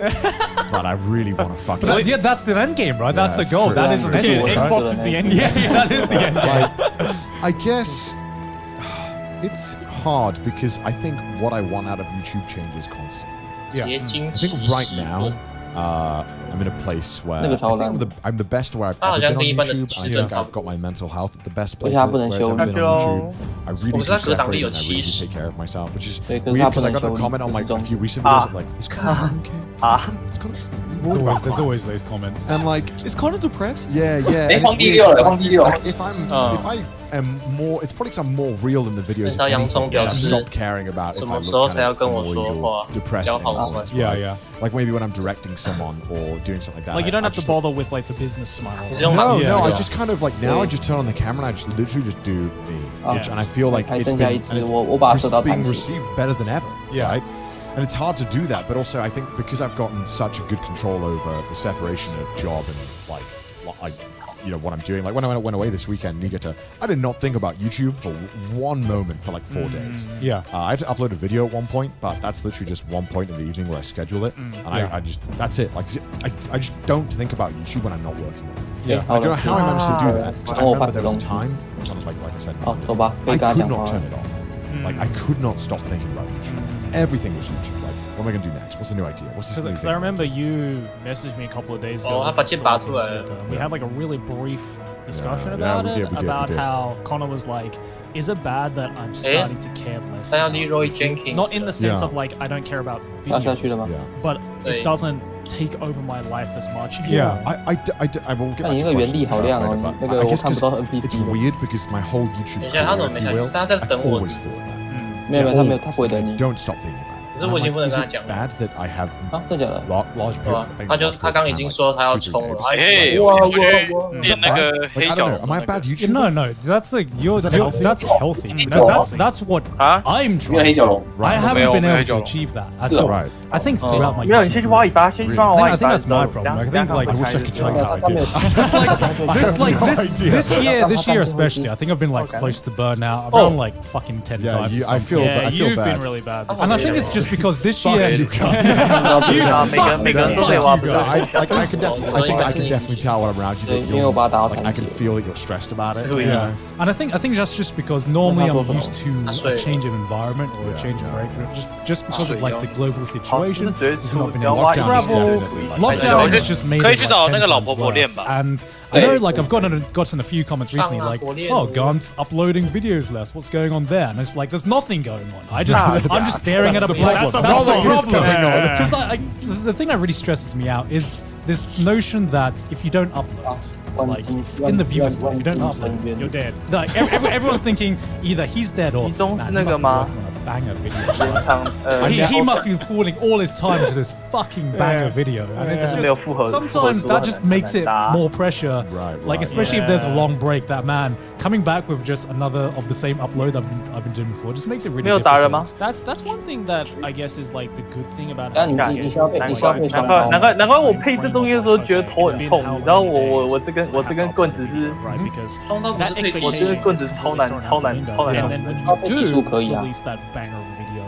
B: But I really want to fucking.
D: But yeah, that's the end game, right? That's the
B: it's
D: goal.
B: true.
D: That is an end
C: Okay,
D: game. right?
C: Xbox is the end game.
D: Yeah, that is the end game.
B: Like, I guess it's hard because I think what I want out of YouTube changes constantly.
F: 结晶
B: I
F: 奇
B: think right now, I'm in a place where I
A: 那个超
B: think
A: 烂。
B: I'm the best where I've
F: 它好
B: ever
F: 像
B: been
F: 跟
B: on
F: 一般的
B: YouTube.
F: 尺
B: I
F: 寸
B: think
F: 差
B: I've
F: 不多。
B: got my mental health at the best
A: 而
B: place
A: 且它不能
B: where I've
A: 修
B: ever been on YouTube. I really do
F: 我知道格挡力
B: separate
F: 有
B: and I really
F: 70
B: take care of myself, which is
A: 对，可是
B: weird
A: 它不
B: because I
A: 能
B: got a
A: 修
B: comment on like
A: 这
B: a
A: 种
B: few recent videos of like, is Connor okay?
G: 啊，
B: Is Connor
D: There's always those comments.
B: and like,
C: Is Connor depressed?
B: yeah, yeah.
F: 哎
B: and it's
F: 皇帝
B: weird
F: 六
B: 'cause,
F: 了
B: like,
F: 皇帝六
B: like, if I am more, it's probably because I'm more real in the videos.
F: 知道洋葱
B: anything,
F: 表
B: and I
F: 示
B: stop caring about
F: 什
B: if I
F: 么
B: look
F: 时候
B: kind
F: 才要
B: of
F: 跟我
B: annoyed
F: 说
B: or
F: 话，
B: depressed
F: 交好
B: anymore.
F: 算。
D: Yeah, yeah.
B: Like maybe when I'm directing someone or doing something like that.
C: Like, you
B: I
C: don't have to
B: just-
C: bother with like the business smile.
F: 你是用
B: No,
F: 马
B: no,
F: 屁
B: I
D: Yeah.
B: just kind of like now I just turn on the camera and I just literally just do me,
A: Yeah.
B: and I feel like
A: 还
B: it's
A: 剩下
B: been
A: 一
B: and
A: 只，
B: it's
A: 我把它设到
B: being
A: 弹出。
B: received better than ever.
D: Yeah.
B: Right? And it's hard to do that, but also I think because I've gotten such a good control over the separation of job and like you know what I'm doing. Like when I went away this weekend, Niigata, I did not think about YouTube for one moment for like 4 days.
D: Yeah.
B: I had to upload a video at one point, but that's literally just one point in the evening where I schedule it, and
D: Yeah.
B: I just that's it. Like I just don't think about YouTube when I'm not working on it.
D: Yeah.
B: I don't know how I managed to do that. 'cause I
A: 哦，
B: remember there was a
A: 发
B: time, like I said,
A: 好，走吧，可
B: I
A: 以跟他
B: could
A: 讲
B: not
A: 话
B: turn
A: 了。
B: it off. Like I could not stop thinking about YouTube. Everything was YouTube. Like, what am I gonna do next? What's the new idea? What's this new
C: Because
B: thing?
C: I remember you messaged me a couple of days ago.
F: 哦，他把剑拔出来了。
C: We had like a really brief discussion
B: Yeah,
C: about
B: we
C: it,
B: did, we
C: about
B: did.
C: how Connor was like, "Is it bad that I'm starting to care less?"
F: 但要
C: about it?"
F: Leroy Jenkins，
C: Not in the sense
B: Yeah.
C: of like I don't care about
A: 要下去
C: videos,
A: 了吗？
B: Yeah.
C: but
F: 对
C: it doesn't take over my life as much.
B: Yeah, I will get
A: 那
B: back
A: 你
B: to
A: 那
B: the
A: 个原
B: question
A: 力好
B: in a
A: 亮
B: minute,
A: 哦，
B: but
A: 那
B: I
A: 个我
B: guess
A: 看不到
B: 'cause
A: NPC
B: it's
A: 的。
B: weird because my whole YouTube
F: 等一下，他
B: career,
F: 怎么没
B: if
F: 下
B: you
F: 去？
B: will,
F: 是他在
B: I've
F: 等我。
B: always thought that.
A: 没有，他没有，他不会等你。
B: Don't stop thinking about it.
F: 可是我已经不能
B: Is
F: 跟他
B: it
F: 讲了。
B: bad that I have
A: 啊，真的假的？
B: large
F: 对吧
B: people?？
F: 他刚已经说他要冲了，
E: 嘿，
G: 哇
E: 我去
G: 哇哇
E: 练那个
B: Like,
E: 黑
B: I
E: 角
B: don't know. Am I a bad YouTuber?
D: No, no, that's like
B: Is that healthy?
D: that's healthy. That's what
E: 啊？
D: I'm trying. I haven't
E: Male,
D: been able
E: male.
D: to achieve that at
B: Yeah.
D: all.
B: Right.
D: I think throughout my
G: 没有，你先去挖尾巴，先去帮我挖
D: I
G: 尾
D: think
G: 巴。
D: that's my problem. I think like
B: I wish I could tell you how I did.
D: this
B: idea.
D: this year especially, I think I've been like close to burnout. I've
F: Oh.
D: done like fucking 10
B: Yeah,
D: times. or
B: I
D: something.
B: feel
C: Yeah,
B: I feel
C: you've been
B: bad.
C: really bad.
F: And
D: And I think it's just because this
B: Fuck
D: year.
B: you, Con.
G: 每个人都可以挖，不是？
B: Yeah, I can definitely tell when I'm around you that
A: 因为我把它打到
B: like
A: 残
B: I can
A: 疾。
B: feel that you're stressed about it.
F: 对
D: Yeah, and I think that's just because normally I'm used to a
F: That's
D: change of environment or a change of break, just because of like the global
G: 好，
D: situation.
G: 这是
D: We've
G: 绝
D: not
G: 处，
D: been
G: 只要
D: able
G: 挖
D: to
G: 一
D: travel. Lockdown has just made
E: 可以
D: it
E: 去
D: like
E: 找
D: 10
E: 那个老婆
D: times
E: 婆练
D: worse.
E: 吧。
D: And I know, like, I've gotten a few comments recently,
F: 上啊
D: like,
F: 火炼
D: "Oh, Gant's uploading videos less. What's going on there?" And it's like, there's nothing going on. I'm just staring at a
B: the problem.
D: That's the
B: Nothing is
D: problem.
B: going on.
D: Because the thing that really stresses me out is this notion that if you don't upload, like in the viewers point, if you don't upload, you're dead. Like everyone's thinking either he's dead or
G: 你中
D: man,
G: 是
D: he
G: 那
D: must
G: 个
D: be
G: 吗？
D: working on a banger video.
G: 延长
D: He must be pouring all his time into this fucking banger video, and it's
G: 没有复合。
D: sometimes that just makes it more pressure.
B: Right,
D: Like
B: right.
D: especially if there's a long break, that man coming back with just another of the same upload I've been doing before just makes it really
G: 没有打人吗
D: difficult.？
C: That's one thing that I guess is like the good thing about
A: 但你
C: having
A: 你
C: a
A: 消费
C: schedule.
A: 你消费
G: 难
A: 高
G: 怪难怪我配这东西的时候觉得头很痛，你知道我这根棍子是
C: Right, because
F: 冲到不
C: that
F: 是退
G: 我
F: 役
G: 这根
C: expectation
G: 棍子超难超难超难
C: and then when
A: 消费
C: you
A: 技术可以
C: do
A: 啊。
C: release that banger of a video,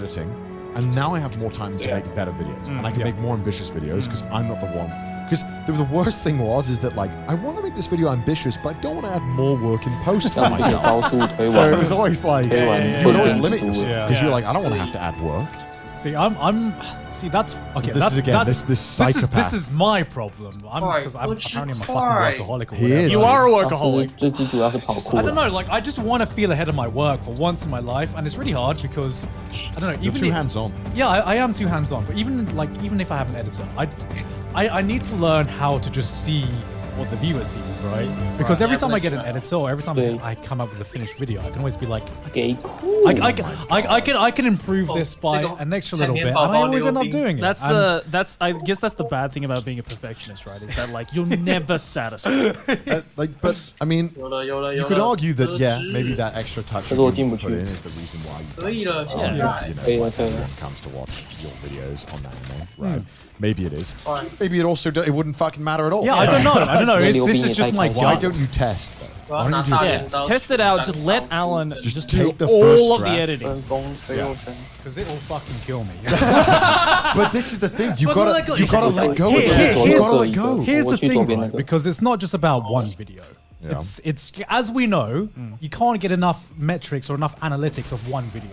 B: editing. and now I have more time to make better videos, and I can make more ambitious videos because I'm not the one. Because the worst thing is that like I want to make this video ambitious, but I don't want to add more work in post for myself. So it was always like you would always limit yourself because you're like, I don't want to have to add work.
D: See, see, that's okay.
B: This is again this psychopath.
D: This is my problem. Because I'm apparently I'm a fucking workaholic. Or
B: He
D: whatever.
B: is.
C: You are a workaholic.
A: 最主要是跑酷
D: I don't know, like I just want to feel ahead of my work for once in my life, and it's really hard because I don't know.
B: You're
D: Even
B: too
D: if,
B: hands-on.
D: yeah, I am too hands-on. But even if I have an editor, I need to learn how to just see what the viewer sees, right? Because every time I get an editor, or every time I come up with a finished video, I can always be like,
A: 给酷
D: I can improve this by an extra little bit, and I always end up doing it.
C: I guess that's the bad thing about being a perfectionist, right? Is that like you're never satisfied.
B: But I mean, you could argue that maybe that extra touch you put in
A: 这个我进不去。
B: is the reason why you
F: 可以了，现
B: you
F: 在
B: know,
A: 可以了，
B: like
A: 可以了。
B: everyone comes to watch your videos on anime, right? Maybe it is. Maybe it also it wouldn't fucking matter at all.
D: Yeah, I don't know. I don't know.
A: Maybe
D: This
A: it'll
D: is
A: be
D: just my
A: like-
B: Why
D: gut.
B: don't you test? Why don't you
C: Yeah,
B: just
C: test it out. Just let Alan just do
B: take the
C: all
B: first
C: of the
B: draft.
C: editing.
A: 分工推右身。
D: Because it will fucking kill me.
B: But this is the thing. You gotta let go of
D: Here-
B: it. You
D: here's-
B: gotta let go.
D: Here's the
A: What you
D: thing,
A: talking
D: right?
A: about?
D: Because it's not just about one video.
B: Yeah.
D: It's as we know, you can't get enough metrics or enough analytics of one video.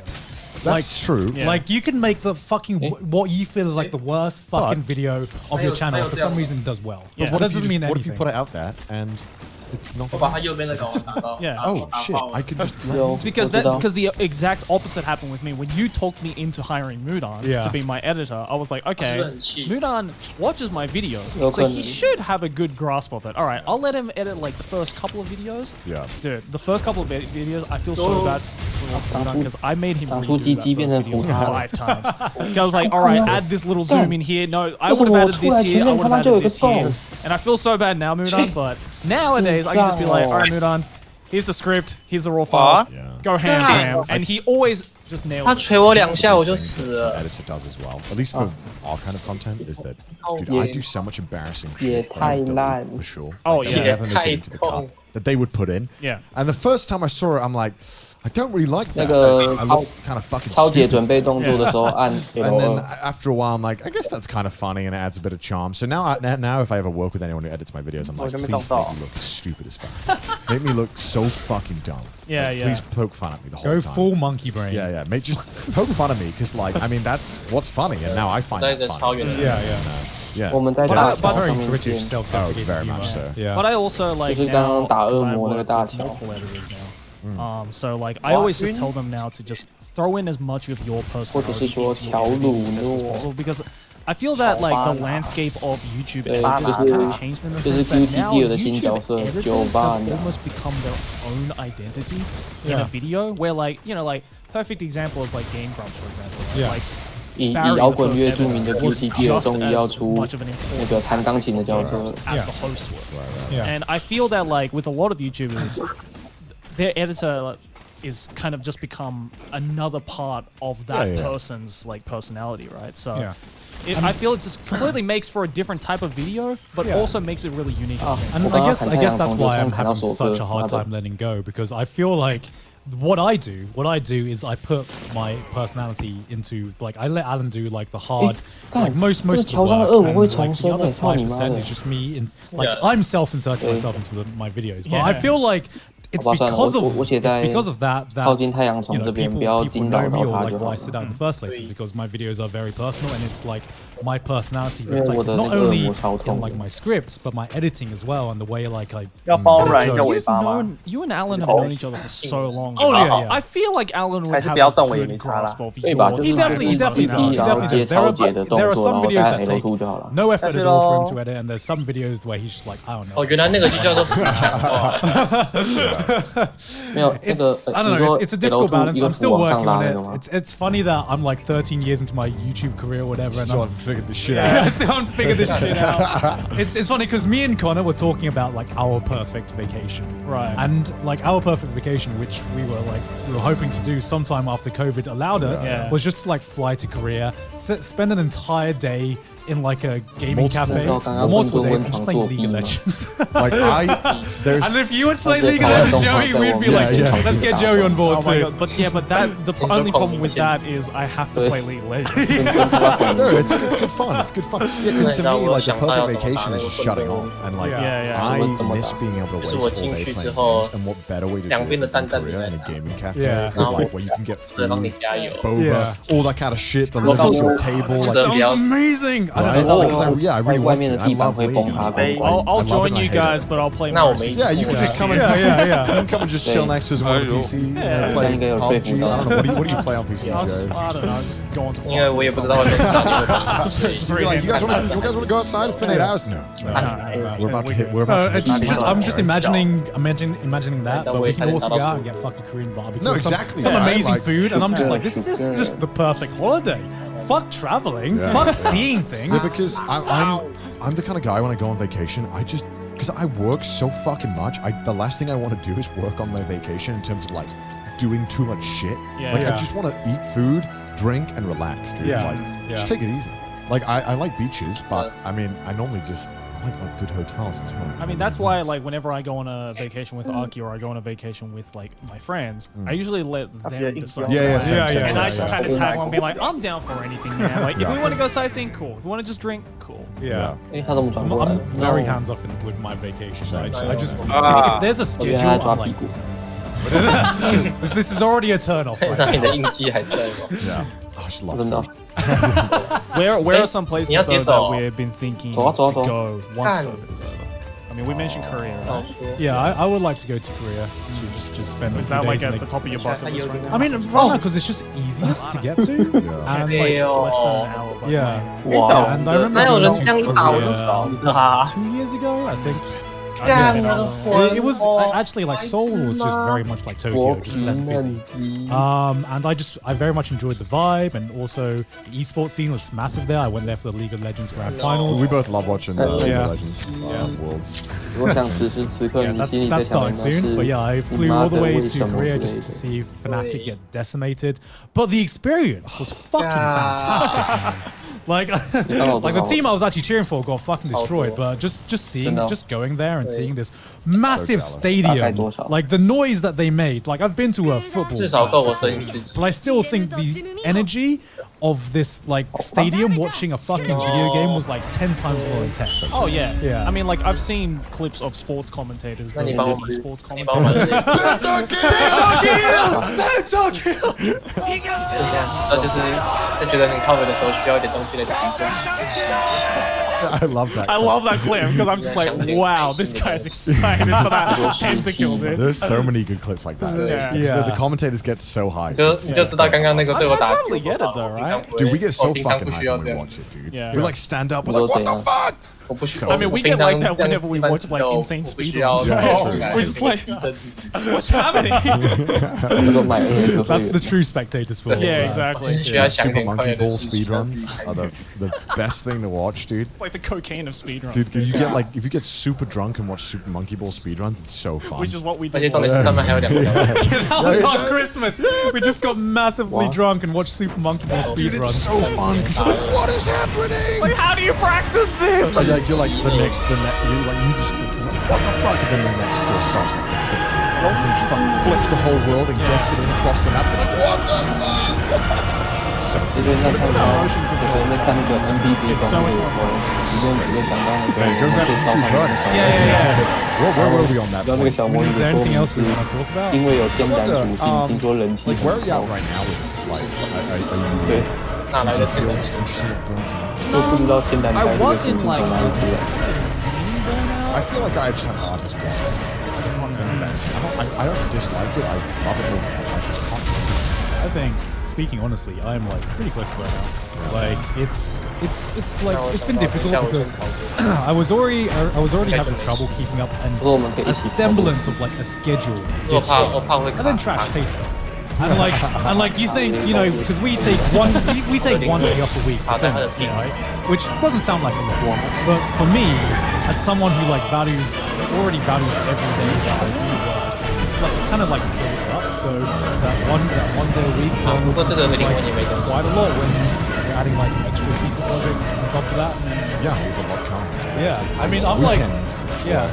B: That's true.
D: Like you can make the fucking what you feel is like the worst fucking
B: But-
D: video of your channel. For some reason, it does well.
C: Yeah.
D: But
B: What
D: that
B: if, you
D: doesn't mean
B: what if you
D: anything.
B: put it out there and it's not?
F: 我把他右边那个我打到。
C: Yeah.
F: 打
B: Oh
F: 打
B: shit!
F: 爆了
B: I could just let
A: Yo.
B: you
C: Because
A: What
C: that
A: the-
C: because the exact opposite happened with me when you talked me into hiring Mudan
D: Yeah.
C: to be my editor. I was like, okay,
F: 是不是很气？
C: Mudan watches my videos,
A: Yo,
C: so he
A: couldn't-
C: should have a good grasp of it. All right, I'll let him edit like the first couple of videos.
B: Yeah.
C: Dude, the first couple of videos, I feel so bad for Mudan because I made him
A: 打出
C: redo
A: 鸡
C: that
A: 鸡变
C: first
A: 成
C: video
A: 葡萄。
C: 5 times. I was like, all right, add this little zoom in here. No, I
A: 为什
C: would
A: 么
C: have
A: 我
C: added
A: 出来
C: this
A: 前
C: here. I
A: 面
C: would
A: 他
C: have
A: 妈就有
C: added
A: 个
C: this
A: 洞
C: here.？ And I feel so bad now, Mudan, but nowadays I can just be like, all right, Mudan, here's the script, here's the raw files,
B: Yeah.
C: go ham, ham. And he always just nails
F: 他
C: it.
F: 捶我2下我就死
B: The
F: 了。
B: editor does as well. At least for our kind of content, is that dude,
A: Yeah.
B: I do so much embarrassing
A: Yeah,
B: shit that I delete
A: Thailand.
B: for sure.
C: Oh,
B: Like,
C: yeah.
B: that I never make
F: Yeah,
B: it into the cut
F: Thailand.
B: that they would put in.
C: Yeah.
B: And the first time I saw it, I'm like, I don't really like that.
A: 那个
B: I look kind of fucking
A: 超姐
B: stupid.
A: 准备动作的时候按
B: And then
A: L2。
B: after a while, I'm like, I guess that's kind of funny and it adds a bit of charm. So now, now if I ever work with anyone who edits my videos, I'm like,
A: Oh,
B: please
A: let me
B: make
A: talk.
B: me look stupid as fuck. Make me look so fucking dumb.
C: Yeah,
B: Like,
C: yeah.
B: Please poke fun at me the whole
D: Go
B: time.
D: full monkey brain.
B: Yeah, yeah. Make just poke fun at me because, like, I mean, that's what's funny, and now I find
F: 在一
B: that
F: 个超
B: funny.
F: 远的
D: Yeah, yeah.
B: Yeah.
A: 我们在
D: But
A: 大
D: but
A: 桥
D: very
A: 上面
D: British
A: 见，
D: self-deprecating
B: Oh, very
D: humor.
B: much so.
D: Yeah.
C: But I also like
A: This is
C: now
A: 刚刚打
C: because
A: 恶
C: I
A: 魔那个
C: work
A: 大
C: with
A: 桥。
C: multiple editors now. So like I always just tell them now to just throw in as much of your
A: 或者是
C: personality
A: 说
C: into your
A: 乔
C: editing
A: 鲁
C: as
A: 诺
C: possible because I feel that like the landscape of YouTube editors has
A: 就是
C: kind of changed in the
A: 就是
C: sense that now
A: QTD 的新角
C: YouTube
A: 色
C: editors
A: 酒
C: have
A: 吧的。
C: almost become their own identity in
D: Yeah.
C: a video where like you know like perfect example is like Game Grumps for example right?
D: Yeah.
C: like
A: 以
C: Barry
A: 摇
C: the
A: 滚
C: first
A: 乐
C: ever
A: 著名的
C: was
A: QTD
C: just
A: 终于要
C: as
A: 出
C: much of an
A: 那
C: important
A: 个弹钢琴的角
C: aspect
A: 色
C: of。as the hosts were.
D: Yeah.
C: And I feel that like with a lot of YouTubers, their editor is kind of just become another part of that
B: Yeah, yeah.
C: person's like personality, right? So
D: Yeah.
C: I feel it just completely makes for a different type of video, but
D: Yeah.
C: also makes it really unique. at the same
D: And
C: time.
A: Well,
D: I guess
A: I
D: that's
A: can't
D: why I'm
A: count
D: having
A: on
D: such a hard
A: Sober.
D: time letting go because I feel like what I do is I put my personality into like I let Alan do like the hard like most of the
A: 这个桥上的
D: work
A: 恶魔会
D: and
A: 重
D: like the
A: 生
D: other
A: 操你妈
D: 5%
A: 的
D: is just me in like
F: Yeah.
D: I'm self-inserting myself into my videos but I
C: Yeah.
D: feel like it's
A: 好吧，算了，
D: because of
A: 我写
D: it's
A: 在
D: because of that
A: 靠近太阳
D: you
A: 从
D: know
A: 这边，
D: people
A: 不要
D: people
A: 惊扰
D: know me
A: 到
D: or
A: 他
D: like
A: 就
D: why
A: 好
D: I。sit out in the first place is because my videos are very personal and it's like my personality
A: 因为我
D: reflected
A: 的
D: not
A: 那个
D: only
A: 魔超
D: in
A: 痛
D: like my scripts but my editing as well and the way like I
G: 要帮我染一下
D: jokes.
G: 尾
C: You've
G: 巴吗？
C: known you and Alan have known each other for so long.
D: Oh, yeah, yeah.
C: I feel like Alan would
G: 还是
C: have
G: 不要
C: a
G: 动我也
C: good
G: 没差啦。
C: grasp of
A: 对吧？
C: your
A: 就
D: He
A: 是
D: definitely, he definitely does. He
A: 然后
D: definitely
A: 接
D: does. There
A: 超姐的
D: are
A: 动
D: there are
A: 作，
D: some
A: 然后
D: videos
A: 带
D: that
A: L2
D: take
A: 就好了。
D: no effort
G: 但是
D: at all for him
G: 咯
D: to edit, and there's some videos where he's just like, I don't
F: 哦，
D: know.
F: 原来那个就叫做负强化。
A: 没有那个
D: It's I don't
A: 你
D: know.
A: 说
D: It's a difficult
A: L2
D: balance.
A: 一个
D: I'm
A: 斧
D: still
A: 往上
D: working
A: 拉
D: on
A: 那
D: it.
A: 个吗？
D: It's funny that I'm like 13 years into my YouTube career or whatever, and
B: Still
D: I'm
B: haven't figured this shit
D: I
B: out.
D: still haven't figured this shit out. It's funny because me and Connor were talking about like our perfect vacation,
C: Right.
D: And like our perfect vacation, which we were hoping to do sometime after COVID allowed it,
C: Yeah.
D: was just to, like fly to Korea, spend an entire day in like a gaming
B: Multiple-
D: cafe,
A: Multiple-
D: multiple days, and just
A: Multiple-
D: playing League of
A: Multiple-
D: Legends.
B: Like there's
D: and if you would play
A: Okay.
D: League of
C: Joey, we'd be like,
B: yeah.
C: let's get Joey on board
D: Oh my
C: too.
D: god! But yeah, but that the only problem with that is I have to play League of Legends.
B: No, it's good fun. It's good fun. Yeah, because to me, like the perfect vacation is just shutting off, and like
C: Yeah.
B: I miss being able to waste all day playing games. And what better way to do it than Korea in a gaming cafe,
D: Yeah.
B: with, like where you can get
F: 对，帮你
B: food,
F: 加油。
B: boba,
D: Yeah.
B: all that kind of shit delivered to your table. Like,
F: Sounds
C: amazing. I
B: right?
C: don't know.
B: Because I really want to. I love League. and
C: I'll
B: I love
C: join
B: it and I
C: you
B: hate
C: guys,
B: it.
C: but I'll play
F: No,
C: Mercy.
F: mate.
B: Yeah, you can just come and you can come and just chill next to us on the PC. Play PUBG. I don't know. What do you play on PC,
C: I don't
B: Joe?
C: know. Just go on to
F: 因为我也不知道外面是哪里会打。
B: You're like, you guys want to go outside? It's been 8 hours. No. We're about to hit. We're about to hit.
C: I'm just imagining that. So we can all
F: That
C: go
F: was
C: out and get fucking Korean barbecue.
B: No,
C: Some-
B: exactly,
C: Some
B: right?
C: amazing
B: Like-
C: food, and I'm just like, this is just the perfect holiday. Fuck traveling.
B: Yeah.
C: Fuck seeing
B: Yeah,
C: things.
B: because I'm the kind of guy when I go on vacation, I just because I work so fucking much. The last thing I want to do is work on my vacation in terms of like doing too much shit.
C: Yeah.
B: Like
C: Yeah.
B: I just want to eat food, drink, and relax, dude.
D: Yeah.
B: Like
D: Yeah.
B: just take it easy. Like I like beaches, but I mean I normally just I like good hotels as well.
C: I mean, that's why, like, whenever I go on a vacation with Aki or I go on a vacation with, like, my friends, I usually let them decide.
B: Yeah, same,
D: Yeah,
B: same,
D: yeah.
B: same,
C: And I just
B: yeah.
C: kind of tag along and be like, I'm down for anything, man. Like, if we want to go sightseeing, cool. If we want to just drink, cool.
D: Yeah.
A: 因为他怎么转过来
D: I'm
A: 的？
D: very hands off with my vacation. I just
C: If there's a
A: 我觉得他
C: schedule,
A: 在抓
C: I'm
A: 屁
C: like,
A: 股，
C: this is already a turn off.
F: 上面的印记还在吗？
B: Yeah. I just love
A: 真的
B: food.。
C: Where are some places,
F: 你要
C: though,
F: 接
C: that
F: 走。
C: we've been thinking
A: 走啊走啊
C: to
A: 走啊。
C: go once
F: 干。
C: COVID is over? I mean, we mentioned Korea,
F: 早
C: right?
F: 说。
D: Yeah, I would like to go to Korea to just spend.
C: Is
D: a
C: that
D: few
C: like
D: days
C: at
D: and
C: the top of your bucket list right now?
D: I mean, right now because it's just easiest to get to. And
C: It's like
F: Yeah.
C: less than an hour. But
D: yeah,
A: 哇，
D: and I remember
F: 哪有人
D: going
F: 这样一
D: to
F: 打我就
D: Korea
F: 死的啊！
D: 2 years ago, I think.
F: 干我的魂！
D: It was actually like Seoul was just very much like
A: 我
D: Tokyo, just
A: 平
D: less
A: 等
D: busy.
A: 机。
D: And I very much enjoyed the vibe, and also the esports scene was massive there. I went there for the League of Legends Grand Finals.
B: We both love watching League
D: Yeah.
B: of Legends Worlds.
A: 如果想此时此刻
D: Yeah,
A: 你心里在
D: that's
A: 想的
D: starting
A: 那
D: soon.
A: 是
D: But yeah, I
A: 你
D: flew
A: 妈
D: all
A: 的
D: the way
A: 为
D: to
A: 什么
D: Korea
A: 之类
D: just
A: 的
D: to see Fnatic get decimated. But the experience was fucking fantastic, man. Like, like the team I was actually cheering for got fucking destroyed. But just seeing, just going there and seeing this massive
B: jealous.
D: stadium, like the noise that they made. Like I've been to a football,
F: 至少够我声音吃。
D: but I still think the energy of this like stadium watching a fucking video game was like 10 times more intense.
C: Oh yeah,
D: Yeah.
C: I mean, like I've seen clips of sports commentators
F: 那你
C: versus
F: 帮我
C: esports
F: 你帮我买
C: commentators.
F: 这一下，这就是在觉得很靠北的时候，需要一点东西来提振士气。
B: I love that.
C: I love that clip because I'm just like, wow, this guy's excited for that tentacle, dude.
B: There's so many good clips like that.
C: Yeah.
B: Because the commentators get so high.
F: 你就知道刚刚那个对我打
C: I
F: 击
C: totally get it though, right?
B: Dude, we get so
F: 我平常
B: fucking
F: 不需
B: hyped
F: 要
B: when
F: 这
B: we
F: 样，
B: watch it, dude.
C: Yeah.
B: We like stand up. We're like, what the fuck?
F: 我不需
C: I mean, we
F: 平
C: get
F: 常
C: like that
F: 这样
C: whenever we
F: 一般
C: watch
F: 时
C: like
F: 候
C: insane
F: 我不需要
C: speedruns.
F: 起来
C: We're just like,
F: 提振自己，
C: what's happening?
A: 那个买 A 的
D: That's the true spectators for.
C: Yeah, exactly.
F: 需要想
B: Super
F: 点快
B: Monkey
F: 乐的
B: Ball
F: 事情让自
B: speedruns
F: 己开
B: are
F: 心。
B: the best thing to watch, dude.
C: It's like the cocaine of speedruns.
B: Dude, you get like if you get super drunk and watch Super Monkey Ball speedruns, it's so fun.
C: Which is what we
F: 而且
C: did.
F: 重点是上面还有两个人，
D: That was on Christmas. We just got massively drunk and watched Super Monkey Ball speedruns.
B: so fun. 'Cause you're like, what is happening?
C: Like, how do you practice this?
B: So like you're like the next, you like you just like, what the fuck? And then the next course starts like it's good. And he just fucking flips the whole world and gets it across the map. They're like, what the fuck?
A: 就是在看到，就是在看那个 NBD 装备的时候，里面讲到那个
B: Hey, go grab some shoe, bud. Where were we on that
A: 知道那个
B: point?
A: 小魔女
D: Is
A: 的
D: there
A: 说
D: anything
A: 明
D: else we
A: 是
D: want to talk about?
A: 因为有天然属性，听说人气
B: Like
A: 很
B: where are you
A: 高
B: at，right now with like are
A: 对
B: you
F: 哪来的天然属性？
A: 都不知道天然
C: I
A: 在这个
C: was
A: 属
C: in
A: 性
C: like
A: 从哪里出来。
B: I feel like I just have artist one. I don't dislike it. I love it. I just can't.
D: I think, speaking honestly, I'm like pretty close to burnout. Like it's like it's been difficult because I was already having trouble keeping up
A: 不过我们可以
D: a
A: 一起
D: semblance of like a schedule.
F: 我怕会
D: And then
F: 卡
D: trash taste them. And like you think, you know, because we take one day off a week, for
F: 卡在他的
D: attendance,
F: 地
D: right? Which doesn't sound like a lot, but for me, as someone who like already values every day that I do work, it's like kind of like built up. So that one day a week
F: 不过这个
D: is
F: 灵
D: like
F: 魂也没东西。
D: quite a lot when adding like extra secret projects on top of that.
B: Yeah, we've got a lot coming.
D: Yeah, I mean, I'm like,
B: Weekends.
D: yeah.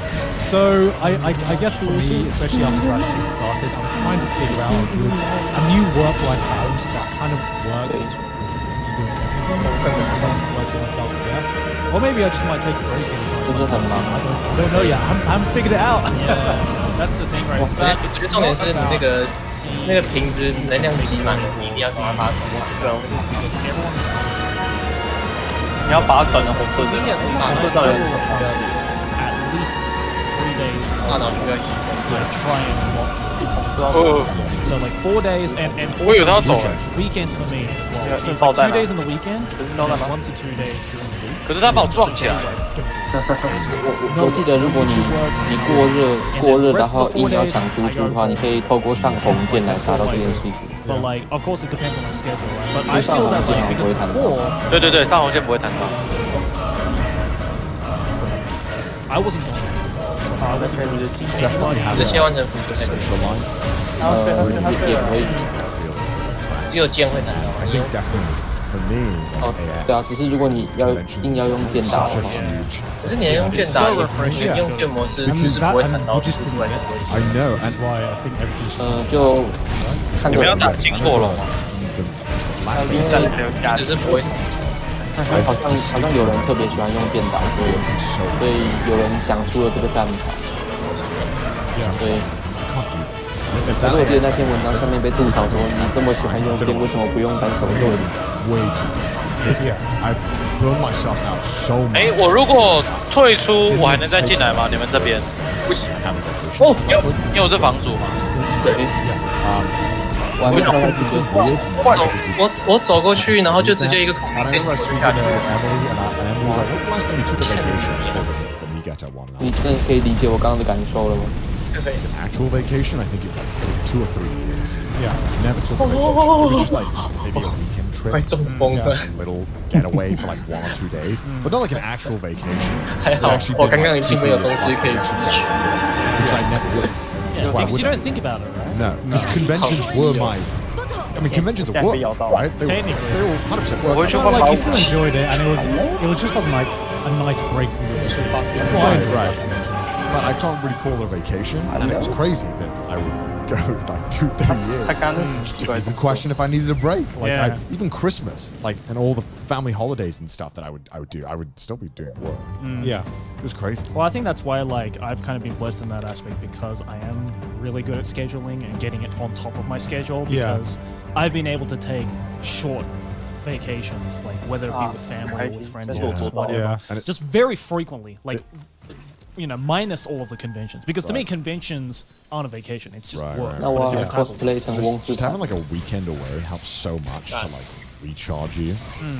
D: So I guess for me, especially after Crash getting started, I'm trying to figure out a new work-life balance that kind of works with doing everything, working myself there. Or maybe I just might take a break anytime. I don't know yet. I haven't figured it out.
C: Yeah, that's the thing, right? It's
F: 我
C: about,
F: 觉
C: it's
F: 得重点是
C: not
F: 那
C: about
F: 个
C: seeing
F: 那个瓶子能量挤满，你一定要赶快把它转完。
C: because everyone
G: 你要把它转成红色的，
C: me at least,
F: 啊，
C: I
F: 这
C: try
F: 当然
C: at least 3 days
F: 大脑需要习惯。
C: I try and block.
E: 哦，
C: So like 4 days and
E: 我以为他要走了，
C: weekends for me as well.
G: Yeah,
C: So it's
G: it's all
C: like 2
G: that
C: days in the weekend, and then 1 to 2 days during the week.
E: 可是他把我撞起来了。
A: 我记得，如果你过热，然后硬要想读书的话，你可以透过上红键来达到这件事情。
C: But like, of course, it depends on my schedule, right? But I feel that like because before
E: 对对对，上红线不会弹到。
C: I wasn't going to. I wasn't going to see anybody.
F: 只切换成辅助才可以，
B: Social life.
A: 也可以。
F: 只有剑会弹到，
B: I
F: 你
B: think
F: 用
B: definitely for me,
A: 哦
B: like，
A: 对啊，只是如果你要硬要用电打
B: such
A: 的
B: a
A: 话，
B: huge.
F: 可是你用剑打，你用剑模式只是不会弹到速度来的。
B: I know, and
D: Why I think everything's
A: 就看个人。
E: 你们要打金火龙吗？
B: the last
G: 冰
B: week
G: 战还有加
F: 只是不会。
A: 好像有人特别喜欢用电打，所以有人想出了这个战法。所以，
B: can't do this.
A: 可是我记得那篇文章上面被吐槽说，你这么喜欢用电，为什么不用单手做？
B: Way too. Because I've burned myself out so much.
E: 哎，我如果退出，我还能再进来吗？你们这边？
F: 不行。
E: 哦，因为我是房主嘛。
A: 我还没看到
F: 我走过去，然后就直接一个孔
B: And I
F: 直接
B: remember
F: 进
B: speaking
F: 下
B: to
F: 去。
B: Emily, and Emily was like, "When's the last time you took a vacation?" From Niigata one.
A: 你真的可以理解我刚刚的感受了吗？
B: Actual vacation, I think it was like 2 or 3 years. Yeah, never took a vacation. It was just like maybe a weekend trip,
F: 快中风了。
B: a little getaway for like 1 or 2 days, but not like an actual vacation.
F: 还好
B: It actually
F: 我
B: been
F: 刚刚
B: like
F: 已经没有东西可以吃。
B: because I never would.
C: Yeah,
B: Why
C: because you
B: would
C: don't think about it, right?
B: No, because conventions were my. I mean, conventions are work, right?
C: Technically.
B: They were 100% work.
E: 我回去
D: But
E: 换
D: like
E: 保
D: you
E: 姆
D: still。enjoyed it, and it was just a nice break from the industry. That's why I enjoy
B: Right.
D: conventions.
B: But I can't really call it a vacation, and it was crazy that I would go like 2-3 years.
G: 他刚刚
B: Didn't even question if I needed a break. Like
C: Yeah.
B: even Christmas, like and all the family holidays and stuff that I would do, I would still be doing work.
D: Yeah.
B: It was crazy.
C: Well, I think that's why like I've kind of been blessed in that aspect because I am really good at scheduling and getting it on top of my schedule
D: Yeah.
C: because I've been able to take short vacations, like whether it be with family or with friends or just whatever.
D: Yeah.
B: And it's
C: Just very frequently, like you know, minus all of the conventions. Because to me, conventions aren't a vacation; it's just
B: Right,
C: work.
B: right.
A: 那
C: but
A: 我
C: a different type of
A: cosplay 成翁
B: just
A: 式
B: having
A: 塔，
B: like a weekend away helps so much to like recharge you.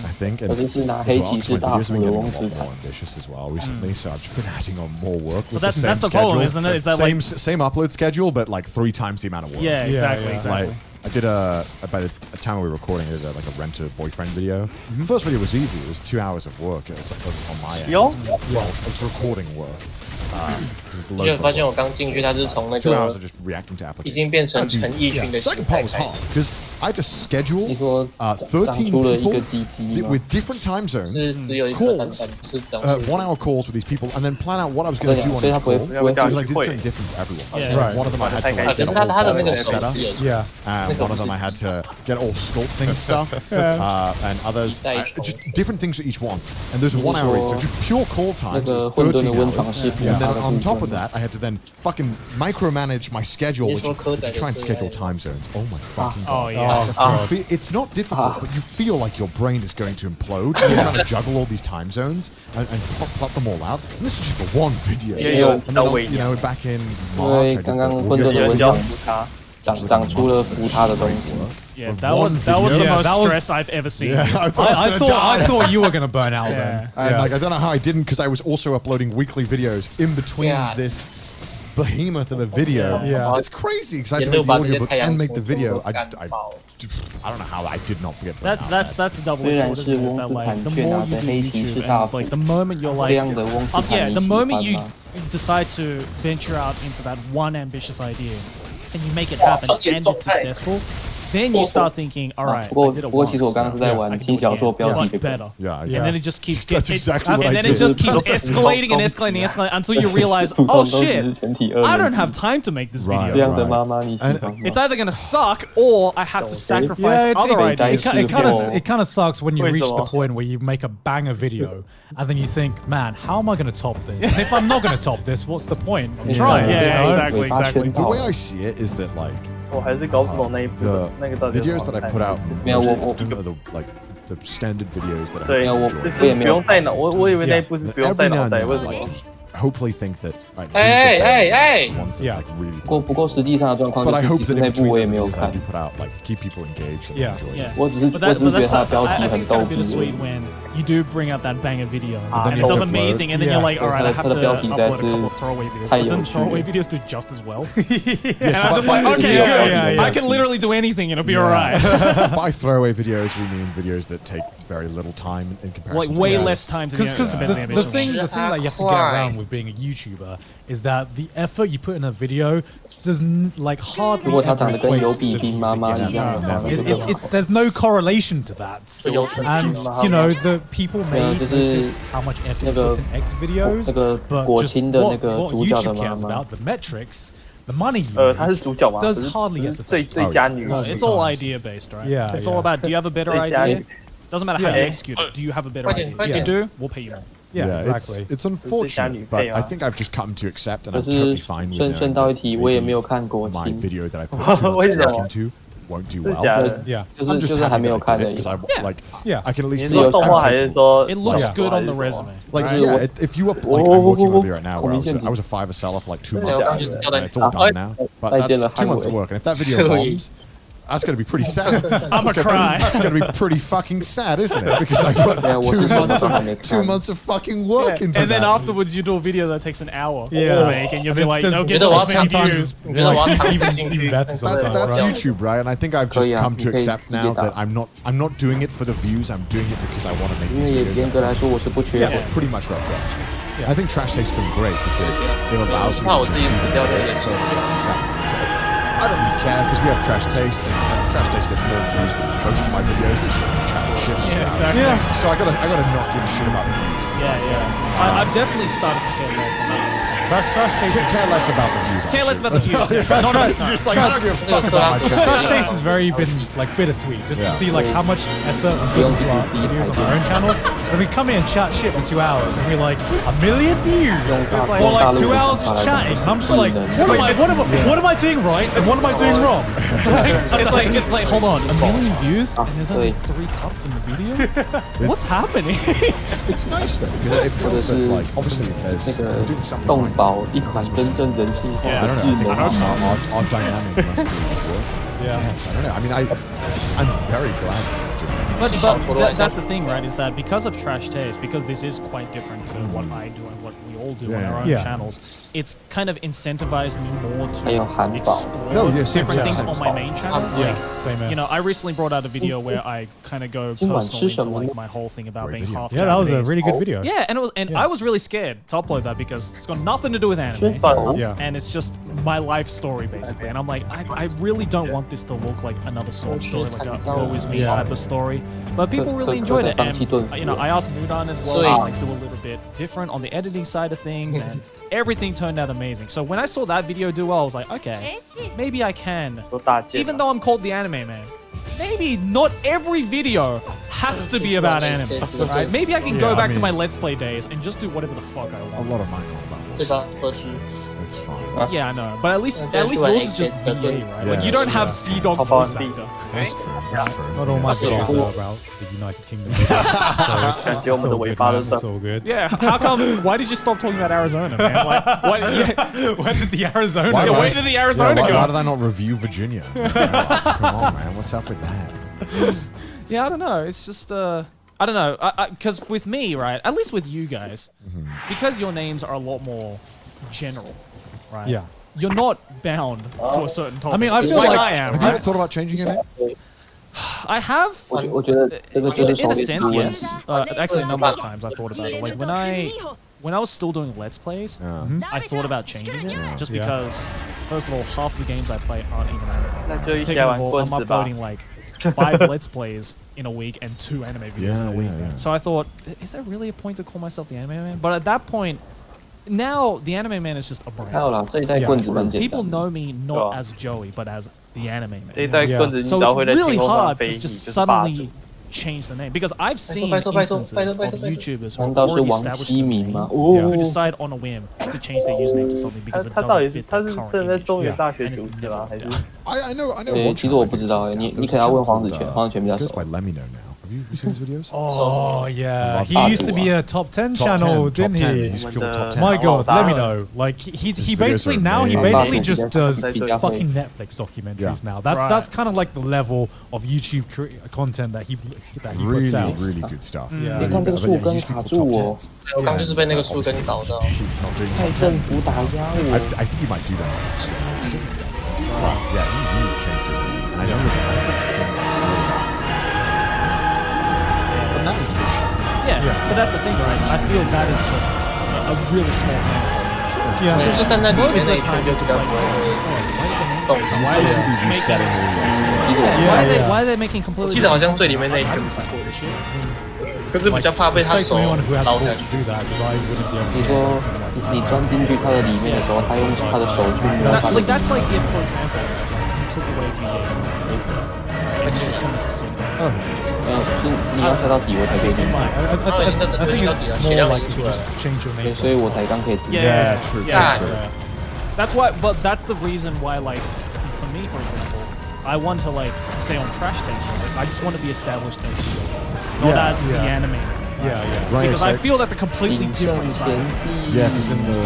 B: I think. And
A: 我就是拿
B: as
A: 黑
B: well,
A: 骑
B: 'cause
A: 士
B: my
A: 大
B: videos
A: 夫
B: have
A: 的
B: been
A: 翁
B: getting a
A: 式
B: lot
A: 塔
B: more。ambitious as well recently, so I've just been adding on more work with
C: that's-
B: the same
C: that's the problem,
B: schedule.
C: isn't it? Is that,
B: same
C: like-
B: same upload schedule, but like 3 times the amount of work.
C: Yeah, exactly,
D: yeah.
C: exactly.
B: Like I did by the time we were recording, I did like a rent a boyfriend video. The first video was easy. It was 2 hours of work on my end.
G: 有
B: Well, it was recording work. 'Cause it's
F: 而且
B: local
F: 发现
B: work.
F: 我刚进去，它是从那
B: 2 hours
F: 个
B: of just reacting to
F: 已
B: applications.
F: 经变成
B: That's easy.
F: 陈奕迅的
B: Second
F: 形
B: part
F: 态
B: was
F: 开始
B: hard。because I had to schedule
A: 你说
B: 13
A: 长出了一
B: people
A: 个 DT 吗
B: with different time zones,
F: 是只有一颗蛋
B: calls,
F: 蛋，不是这样。
B: 1-hour calls with these people, and then plan out what I was going to do on
A: 所以
B: each
A: 他不会
B: call.
A: 不会
B: Because I did something different for everyone.
C: Yeah.
D: Right.
B: One of them I had to
F: 啊，
B: like
F: 可
B: get
F: 是
B: a
F: 他的那
B: whole
F: 个
B: ball
F: 手
B: set up.
F: 指有
D: Yeah.
B: One of them I had to get all sculpting stuff, and others just different things for each one. And there's 1 hour each, so just pure call
A: 那
B: times.
A: 个
B: is
A: 混沌的
B: 13
A: 温床
B: hours.
A: 视频
B: And
A: 它
B: then
A: 的
B: on
A: 部
B: top of
A: 分。
B: that, I had to then fucking micromanage my schedule, which is try and schedule time zones. Oh my fucking
C: Oh
B: god!
C: yeah.
B: It's not difficult, but you feel like your brain is going to implode. You're trying to juggle all these time zones and plot them all out. And this is just for one video.
G: Yeah,
B: And
G: no
B: then,
G: way.
B: you know, back in
A: 因
B: March,
A: 为
B: I did
A: 刚刚
B: the
A: 混沌
B: audio
A: 的
G: 有
A: 温
G: 人要
A: 床
G: 扶他，
A: 长出了扶他的东西。
C: Yeah,
B: For
C: that was
B: one
C: the
B: video.
C: most
D: that was-
C: stress I've ever seen.
B: Yeah, I thought
D: I
B: I was gonna die.
D: thought you were gonna burn out
C: Yeah.
D: then.
B: And like I don't know how I didn't because I was also uploading weekly videos in between
F: Yeah.
B: this behemoth of a video.
D: Yeah.
B: It's crazy because I had
F: 也
B: to
F: 没有
B: make
F: 把
B: the
F: 这些
B: audiobook
F: 太阳
B: and
F: 出
B: make the video.
F: 干
B: I
F: 爆。
B: don't know how I did not get burnt
C: That's
B: out.
C: that's the double-edged sword, isn't it? Is that like the more you do YouTube and like the moment you're like,
A: 这样的翁式塔
C: yeah,
A: 你
C: the
A: 喜
C: moment
A: 欢
C: you
A: 吗？
C: decide to venture out into that one ambitious idea and you make it happen and it's successful, then you start thinking, all right,
A: 不过
C: I did it
A: 不过
C: once.
A: 其实我刚刚是在
C: I
A: 玩
C: can do
A: 轻
C: it
A: 小说
C: again,
A: 标题
C: but
A: 这个。
C: better.
B: Yeah,
C: And
B: yeah.
C: then it just keeps
B: That's
C: getting,
B: exactly what
C: and
B: I
C: then it
B: did.
C: just keeps escalating and escalating and escalating until you realize,
A: 普
C: oh
A: 通都只
C: shit,
A: 是全体
C: I
A: 2
C: don't
A: 人
C: have time to make this
B: Right.
A: 这
C: video.
A: 样的妈妈你喜欢吗？
C: It's either gonna suck or I have to sacrifice
D: Yeah,
C: other
A: it-
C: ideas.
D: It kind of sucks when you
G: Wait,
D: reach
G: so-
D: the point where you make a banger video and then you think, man, how am I going to top this? And if I'm not going to top this, what's the point? I'm trying.
C: Yeah,
D: you know?
C: exactly, exactly.
B: The way I see it is that like
G: 我还是搞不懂那一部
B: the
G: 那个到底有
B: videos
G: 什
B: that
G: 么
B: I put out
A: 没有
B: most
A: 我
B: often are the like the standard videos that I
G: 对，
B: enjoy.
G: 就是不用带脑，我以为那一部是不用
B: Every
G: 带
B: now
G: 脑
B: and
G: 袋，
B: then,
G: 为
B: I
G: 什么
B: like？to just hopefully think that like,
F: Hey, hey, hey.
B: the ones that
D: Yeah.
B: like really.
A: 不过实际上的状况
B: But
A: 就
B: I
A: 是，
B: hope
A: 其实
B: that
A: 那
B: in
A: 部我也
B: between
A: 没
B: the
A: 有
B: videos I
A: 看
B: do。put out, like keep people engaged and
D: Yeah.
B: enjoy
C: Yeah.
B: it.
A: 我只是
C: But
A: 我
C: that,
A: 只
C: but
A: 是觉得
C: that's
A: 它标
C: I
A: 题
C: think
A: 很
C: it's kind
A: 逗
C: of
A: 逼。
C: bittersweet when you do bring out that banger video
G: Ah,
C: and
B: then
C: it does
B: you upload.
C: amazing, and then
D: Yeah.
C: you're like, all right, I have to
A: Yeah.
C: upload a couple of throwaway videos.
A: Hey,
C: But then
A: yo,
C: throwaway
A: shoot.
C: videos do just as well.
B: Yeah,
C: And
B: so
C: I'm just
B: by-
C: like, okay,
B: yeah,
C: good.
B: yeah, yeah.
C: I can literally do anything and it'll be
B: Yeah.
C: alright.
B: By throwaway videos, we mean videos that take very little time in comparison.
C: Like
B: to
C: way
B: the others.
C: less time to
D: Because
C: the
D: the
C: ambition.
D: thing that you have to get around with being a YouTuber is that the effort you put in a video does like hardly
A: 如果他
D: ever
A: 长得跟
D: equates
A: 尤
D: to
A: 比
D: the
A: 丁
D: views
A: 妈
D: it
A: 妈一
D: gets.
A: 样的话，
D: There's no correlation to that. And you know the people may
A: 就是
D: notice how much effort
A: 那
D: you
A: 个
D: put in X videos,
A: 那个
D: but
A: 果
D: just
A: 青的那
D: what
A: 个主角的
D: YouTube
A: 妈
D: cares
A: 妈
D: about,，the metrics, the money you
G: 她是
D: make.
G: 主角吗？
D: Does
G: 可是
D: hardly
G: 只
D: get
G: 是
D: the
G: 最佳女
C: No,
G: 性
C: it's all idea based, right?
D: Yeah,
C: It's
D: yeah.
C: all about, do you have a better
G: 最佳
C: idea?
G: 女
C: Doesn't matter how you
G: Yeah.
C: execute it. Do you have a better
F: Quite
C: idea?
F: quite
C: If you
F: yeah.
C: do, we'll pay you more.
D: Yeah, exactly.
B: It's unfortunate, but I think I've just come to accept, and
A: 可
B: I'm
A: 是
B: totally fine with
A: 顺
B: it.
A: 顺道一提，我也没有看果
B: My
A: 青，
B: video that I put 2
G: 为
B: months
G: 什
B: back
G: 么？
B: into won't do
G: 是假
B: well.
G: 的？
D: Yeah.
B: I'm
A: 就
B: just
A: 是还
B: happy
A: 没有
B: that I
A: 看
B: did
A: 而
B: it
A: 已
B: because。I
C: Yeah.
B: like
D: Yeah.
B: I can at
G: 你
B: least
G: 是说
B: like
G: 动
B: I'm
G: 画还是
B: capable.
G: 说
C: It looks
B: Yeah.
C: good on the resume.
B: Like
C: right?
B: yeah, if you up like I'm working on a video right now where I was a fiver seller for like 2
F: Yeah,
B: months,
F: yeah.
B: and it's all done now. But
A: I did
B: that's
A: a
B: 2 months of
A: highway.
B: work, and if that video bombs, that's gonna be pretty sad.
C: I'ma cry.
B: That's gonna be pretty fucking sad, isn't it? Because I put
A: Yeah,
B: 2 months
A: I
B: of
A: make
B: 2
A: sense.
B: months of fucking work into
C: And then
B: that.
C: afterwards, you do a video that takes an hour
D: Yeah.
C: to make, and you'll be like,
D: does-
C: no,
F: 觉
C: get
F: 得我要
C: this
F: 尝
C: many
F: 试
C: views.，
F: 我觉得我要尝试进
D: Even
F: 去。
D: better sometimes.
B: That's
F: Yeah.
B: YouTube, right? And I think I've just
A: Oh, yeah,
B: come to
A: okay,
B: accept now
A: yeah.
B: that I'm not doing it for the views. I'm doing it because I want to make
A: 因为
B: these
A: 也
B: videos.
A: 严格来说，我是不缺
B: Yeah,
A: 的
B: it's。pretty much right. I think Trash Taste's been great because it
F: 我
B: allows
F: 是
B: me
F: 怕我
B: to
F: 自己死掉的有点
B: So I don't really care because we have Trash Taste, and Trash Taste gets more views than most of my videos, which is chat shit.
C: Yeah, exactly.
B: So I gotta not give a shit about the views.
C: Yeah, yeah. I've definitely started to care less about it.
D: Trash Taste
B: Care less about the views.
C: Care less about the views.
B: You're just like I don't give a fuck about my channel.
D: Trash Chase has very been like bittersweet, just to
B: Yeah.
D: see like how much effort we put into our videos on our own channels, and we come in and chat shit for 2 hours, and we're like 1 million views, or like 2 hours of chatting, and I'm just like, what am I doing right, and what am I doing wrong? It's like, hold on, 1 million views, and there's only 3 cuts in the video. What's happening?
B: It's nice though because it feels that like obviously
A: 那
B: there's
A: 个
B: we're doing something
A: 动
B: right.
A: 保一款真正人性化
B: I
A: 的
B: don't
A: 智
B: know. I
A: 能
B: think our dynamic must be work.
D: Yeah.
B: Yes, I don't know. I mean, I'm very glad that it's doing that.
C: But that's the thing, right? Is that because of Trash Taste, because this is quite different to what I do and what we all do on our own
D: Yeah.
C: channels, it's kind of incentivized me more to
A: 还有韩宝，
C: explore
B: No, yeah, same,
C: different
B: yeah,
C: things
B: same.
C: on my main channel.
D: Yeah,
C: Like,
D: same here.
C: you know, I recently brought out a video where I kind of go
A: 今晚
C: personal
A: 吃什
C: into
A: 么呢？
C: like my whole thing about
B: Great
C: being
B: video.
C: half
D: Yeah, that was a
C: Japanese.
D: really good video.
C: Yeah, and
D: Yeah.
C: I was really scared to upload that because it's got nothing to do with anime.
G: 吃饭了。
D: Yeah.
C: And it's just my life story basically, and I'm like, I really don't want this to look like another soap story, like a woe is me
D: Yeah.
C: type of story. But people really enjoyed it, and you know, I asked Mudan as well to like do a little bit different on the editing side of things, and everything turned out amazing. So when I saw that video do well, I was like, okay, maybe I can.
G: 都大件
C: Even though I'm called the anime man, maybe not every video has to be about anime, right? Maybe I can go
B: Yeah, I
C: back to my
B: mean-
C: Let's Play days and just do whatever the fuck I
B: A
C: want.
B: lot of mine are about
F: 对吧？特区
B: It's fine.
C: Yeah, I know, but at least
F: That's
C: yours
F: why
C: is just
F: I
C: VA,
F: said
C: right? Like
B: Yeah,
C: you don't have
B: yeah.
C: Sea Dog
G: How
C: voice
G: about
C: actor.
B: That's true. That's true.
D: Not all my
B: Yeah.
D: videos
F: cool.
D: are about the United Kingdom.
G: 感觉我们的尾巴都
D: It's all good.
C: Yeah, how come? Why did you stop talking about Arizona, man? Like, why, where did the Arizona?
B: Why
C: Yeah,
B: did
C: where
B: I-
C: did the
B: Yeah,
C: Arizona
B: why
C: go?
B: did I not review Virginia? Come on, man. What's up with that?
C: Yeah, I don't know. It's just I don't know. Because with me, right, at least with you guys, because your names are a lot more general, right?
D: Yeah.
C: You're not bound to a certain topic.
D: I mean, I feel
C: like
D: like-
C: I am.
B: Have you ever
C: Right?
B: thought about changing your name?
C: I have.
A: 我觉得这个就是
C: In
A: 手
C: a
A: 里
C: sense,
A: 的问
C: yes.
A: 题。
C: Actually, a number of times I thought about it. Like when I was still doing Let's Plays,
B: Yeah.
C: I thought about changing it just
D: Yeah.
C: because, first of all, half the games I play aren't even anime.
G: 那就一起
D: Second
G: 来
D: of
G: 玩
D: all,
G: 棍
D: I'm
G: 子吧。
D: uploading like 5 Let's Plays in a week and 2 anime videos in a week. So I thought, is there really a point to call myself the Anime Man? But at that point, now the Anime Man is just a
A: 还有
D: brand.
A: 啦，这一代棍子蛮简
D: People
A: 单的。
D: know me not
G: Yeah.
D: as Joey, but as the Anime
G: 这一
D: Man.
G: 代棍子你只
D: So
G: 要
D: it's
G: 会在
D: really
G: 天空上
D: hard
G: 飞
D: to
G: 你
D: just
G: 就是霸主
D: suddenly change the name because I've seen
F: 拜托拜托
D: instances
F: 拜托
D: of
F: 拜托拜托
D: YouTubers who
A: 难道是
D: already
A: 王
D: established
A: 希
D: their
A: 明
D: name
A: 吗？
D: who
A: 哦，
D: decide on a whim to change their username to something because it
G: 他到
D: doesn't
G: 底
D: fit
G: 他
D: the
G: 是
D: current
G: 正在
D: image.
G: 中原大学
D: And
G: 读
D: it's
G: 是吧？
D: never
G: 还是
B: I know one
A: 其实
B: channel
A: 我
B: I
A: 不
B: think
A: 知
B: is
A: 道
B: really
A: 哎，你
B: good.
A: 你
B: There's
A: 可
B: a
A: 能要问
B: channel
A: 黄子
B: called,
A: 权，黄子权比较
B: goes
A: 熟
B: by。Lemino now. Have you seen his videos?
D: Oh yeah, he
A: About
D: used to be a top 10
B: Top
D: channel,
B: 10,
D: didn't
B: top 10.
D: he?
B: He's killed top 10.
D: My God,
G: Oh,
D: let me
G: that-
D: know. Like he
B: videos
D: basically
B: are
D: now he
B: amazing.
D: basically
A: Yeah.
D: just does
A: Yeah.
D: fucking Netflix documentaries
B: Yeah.
D: now. That's kind of like the level of YouTube content that he
B: Really,
D: puts out.
B: really good stuff.
D: Yeah.
A: 你看这个树根卡住我，
F: 我刚就是被那个树根搞到。
B: He's not doing
A: 派
B: top 10.
A: 政府打压
B: I
A: 我。
B: think he might do that. I think he does. Well, yeah, he changed his name. And I don't know. But now he's good shit.
D: Yeah, but that's the thing, right? I feel that is just a really small thing. Yeah.
F: 就是站在里
D: Most
F: 面
D: of
F: 那
D: the
F: 一
D: time
F: 圈就
D: you're
F: 比
D: just
F: 较
D: like,
F: 不会
D: oh,
F: 动。
B: Why is he resetting all this?
A: 一个
D: why are they
F: Yeah.
D: why are they making completely
F: 我记得好像
D: different
F: 最里面那一
D: content?
F: 圈
D: I haven't decided this shit.
F: 可是比较怕被他
D: Respect
F: 手
D: to anyone who has
F: 捞
D: the
F: 下
D: balls
F: 去
D: to。do that because I wouldn't be able to.
A: 你说你钻进去它的里面的时候，他用他的手去摸它的
D: Like that's like if, for example, you took away the you just turned it to sin.
A: 是你要下到底我才可以进
D: Fine. I think it's more like you just change your
A: 对，
D: name.
A: 所以我才刚可以停。
B: Yeah, true,
F: Yeah.
B: true, true.
D: That's why, but that's the reason why, like, for me, for example, I want to like say on Trash Taste, like, I just want to be established as not
B: Yeah,
D: as the
B: yeah.
D: anime,
B: Yeah, yeah. Right,
D: because I
B: exactly.
D: feel that's a completely
A: 领
D: different
A: 正
D: side.
A: 田
B: Yeah, because in the...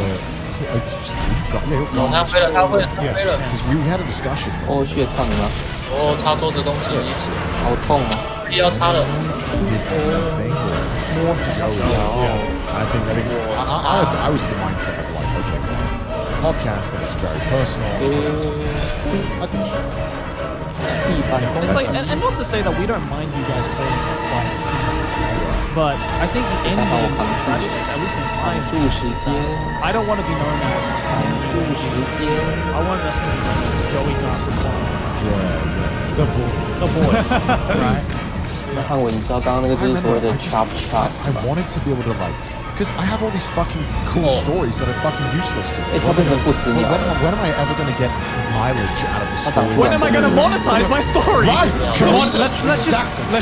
F: 他飞了，他飞了，他飞了！
B: Because we had a discussion.
A: 哦，血烫了，
F: 哦，擦桌子东西，
A: 好痛啊！
F: 力要擦了。
B: I think I was in the mindset of like, okay, well, it's a podcast and it's very personal. I think so.
A: 地板
D: It's like, and not to say that we don't mind you guys calling us by but I think the end game of Trash Taste, at least in my
A: 住
D: opinion,
A: 时
D: is
A: 间
D: that I don't want to be known as I want us to be Joey Gunn,
B: Yeah,
D: the boys, right?
A: 那汉文，你知道刚刚那个
B: I
A: 就是所谓
B: remember
A: 的
B: I just
A: chop chop，
B: I wanted to be able to like, because I have all these fucking cool stories that are fucking useless to me.
A: 哎，它变成不死鸟
B: When am I ever going to get mileage out of the story?
D: When am I going to monetize my stories?
B: Right.
D: Come on, let's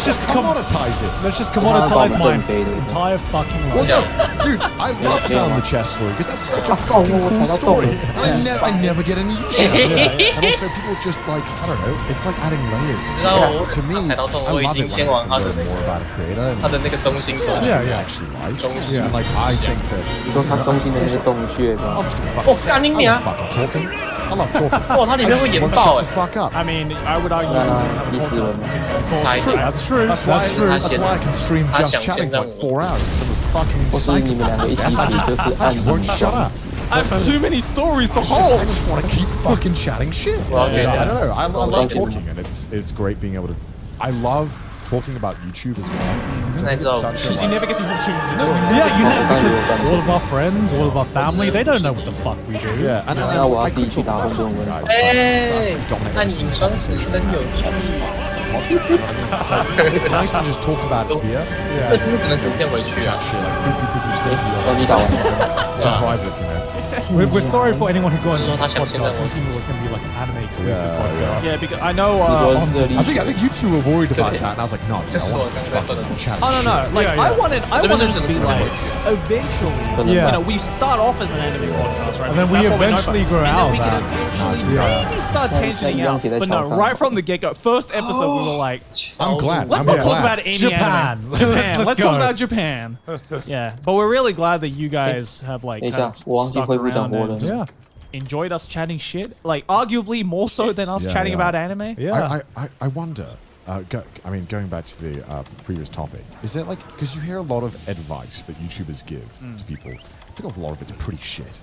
D: just
B: commoditize it.
D: let's just commoditize my
A: Well,
D: entire fucking
B: Well,
D: life.
B: no, dude, I love telling the chess story because that's such a
A: Oh,
B: fucking
A: well,
B: cool
A: that's
B: story.
A: awesome.
B: And I never get any use out of it. And also, people just like, I don't know, it's like adding layers.
F: 知道我
B: To me,
F: 踩到洞，
B: I
F: 我已
B: love
F: 经
B: it
F: 先
B: when
F: 往
B: I
F: 他的
B: learn more about a creator.
F: 他的那个中心所去。
B: Yeah, actually like.
F: 中心
B: And like, I think that
A: 你说它中心的那个洞穴吗
B: I'm？just gonna
F: 哦
B: fucking.
F: 干你
B: I
F: 娘
B: love！fucking talking. I love talking.
F: 哇，它里面会研
B: Shut
F: 爆
B: the
F: 哎！
B: fuck up.
D: I mean, I would argue
A: Nah,
D: that
A: this is-
D: That's true.
B: That's why.
D: That's
B: That's why I can stream
F: I
B: just
F: 想
B: chatting
F: 现在
B: for like 4 hours because I'm a fucking
A: 或是你们两个一起
B: psychopath.
A: 比，就是
B: I
A: 按
B: just won't shut up.
D: I have too many stories to
B: I
D: hold.
B: just want to keep fucking chatting shit.
F: Well, okay,
B: I
F: yeah.
B: don't know. I love
A: Thank you.
B: talking, and it's great being able to. I love talking about YouTube as well.
F: I
B: It's
F: know.
B: such a,
D: Because you
B: like-
D: never get the opportunity to
B: No,
D: do
B: you
D: it.
B: never
D: Yeah, you
B: do.
D: never, because all of our friends, all of our family, they don't know what the fuck we do.
B: Yeah, and
A: Now
B: I
A: I'll
B: could
A: teach you
B: talk
A: how
B: about
A: to
B: it,
A: do it.
B: guys.
F: 哎，
B: Dominate
F: 暗影双死真有趣。
B: It's nice to just talk about it here.
F: 为什么只能图片回去啊
B: Chat？shit like poo poo poo poo stuff.
A: 哦，你打完了。
B: Private, you know.
D: We're sorry for anyone who got into this
F: 他想现在
D: podcast
F: 我
D: thinking it was going to be like an anime exclusive
B: Yeah,
D: podcast.
B: yeah.
D: Yeah, because I know on the...
B: I think you two were worried about that, and I was like, no, I
F: Just
B: want
F: what
B: to
F: I'm gonna
B: fucking
F: say.
B: chat.
D: Oh, no, no. Like,
C: Yeah, yeah.
D: I wanted to be like,
F: Yeah.
D: eventually,
A: Yeah.
D: you know, we start off as an anime podcast, right?
C: And then
D: Because
C: we
D: that's what know
C: eventually
D: about.
C: grow
D: And then
C: out
D: we
C: of
D: can
C: that.
D: eventually
C: Yeah.
D: maybe start tangenting out. But no, right from the get-go, first episode, we were like,
B: I'm glad.
D: let's
B: I'm
D: not talk
B: glad.
D: about any
C: Japan.
D: anime. Japan.
C: Let's
D: Let's talk
C: go.
D: about Japan. Yeah, but we're really glad that you guys have like kind of stuck around and just
C: Yeah.
D: enjoyed us chatting shit. Like arguably more so than us
B: Yeah,
D: chatting
B: yeah.
D: about anime.
C: Yeah.
B: I wonder. Going back to the previous topic, is there like because you hear a lot of advice that YouTubers give to people? I think a lot of it's pretty shit.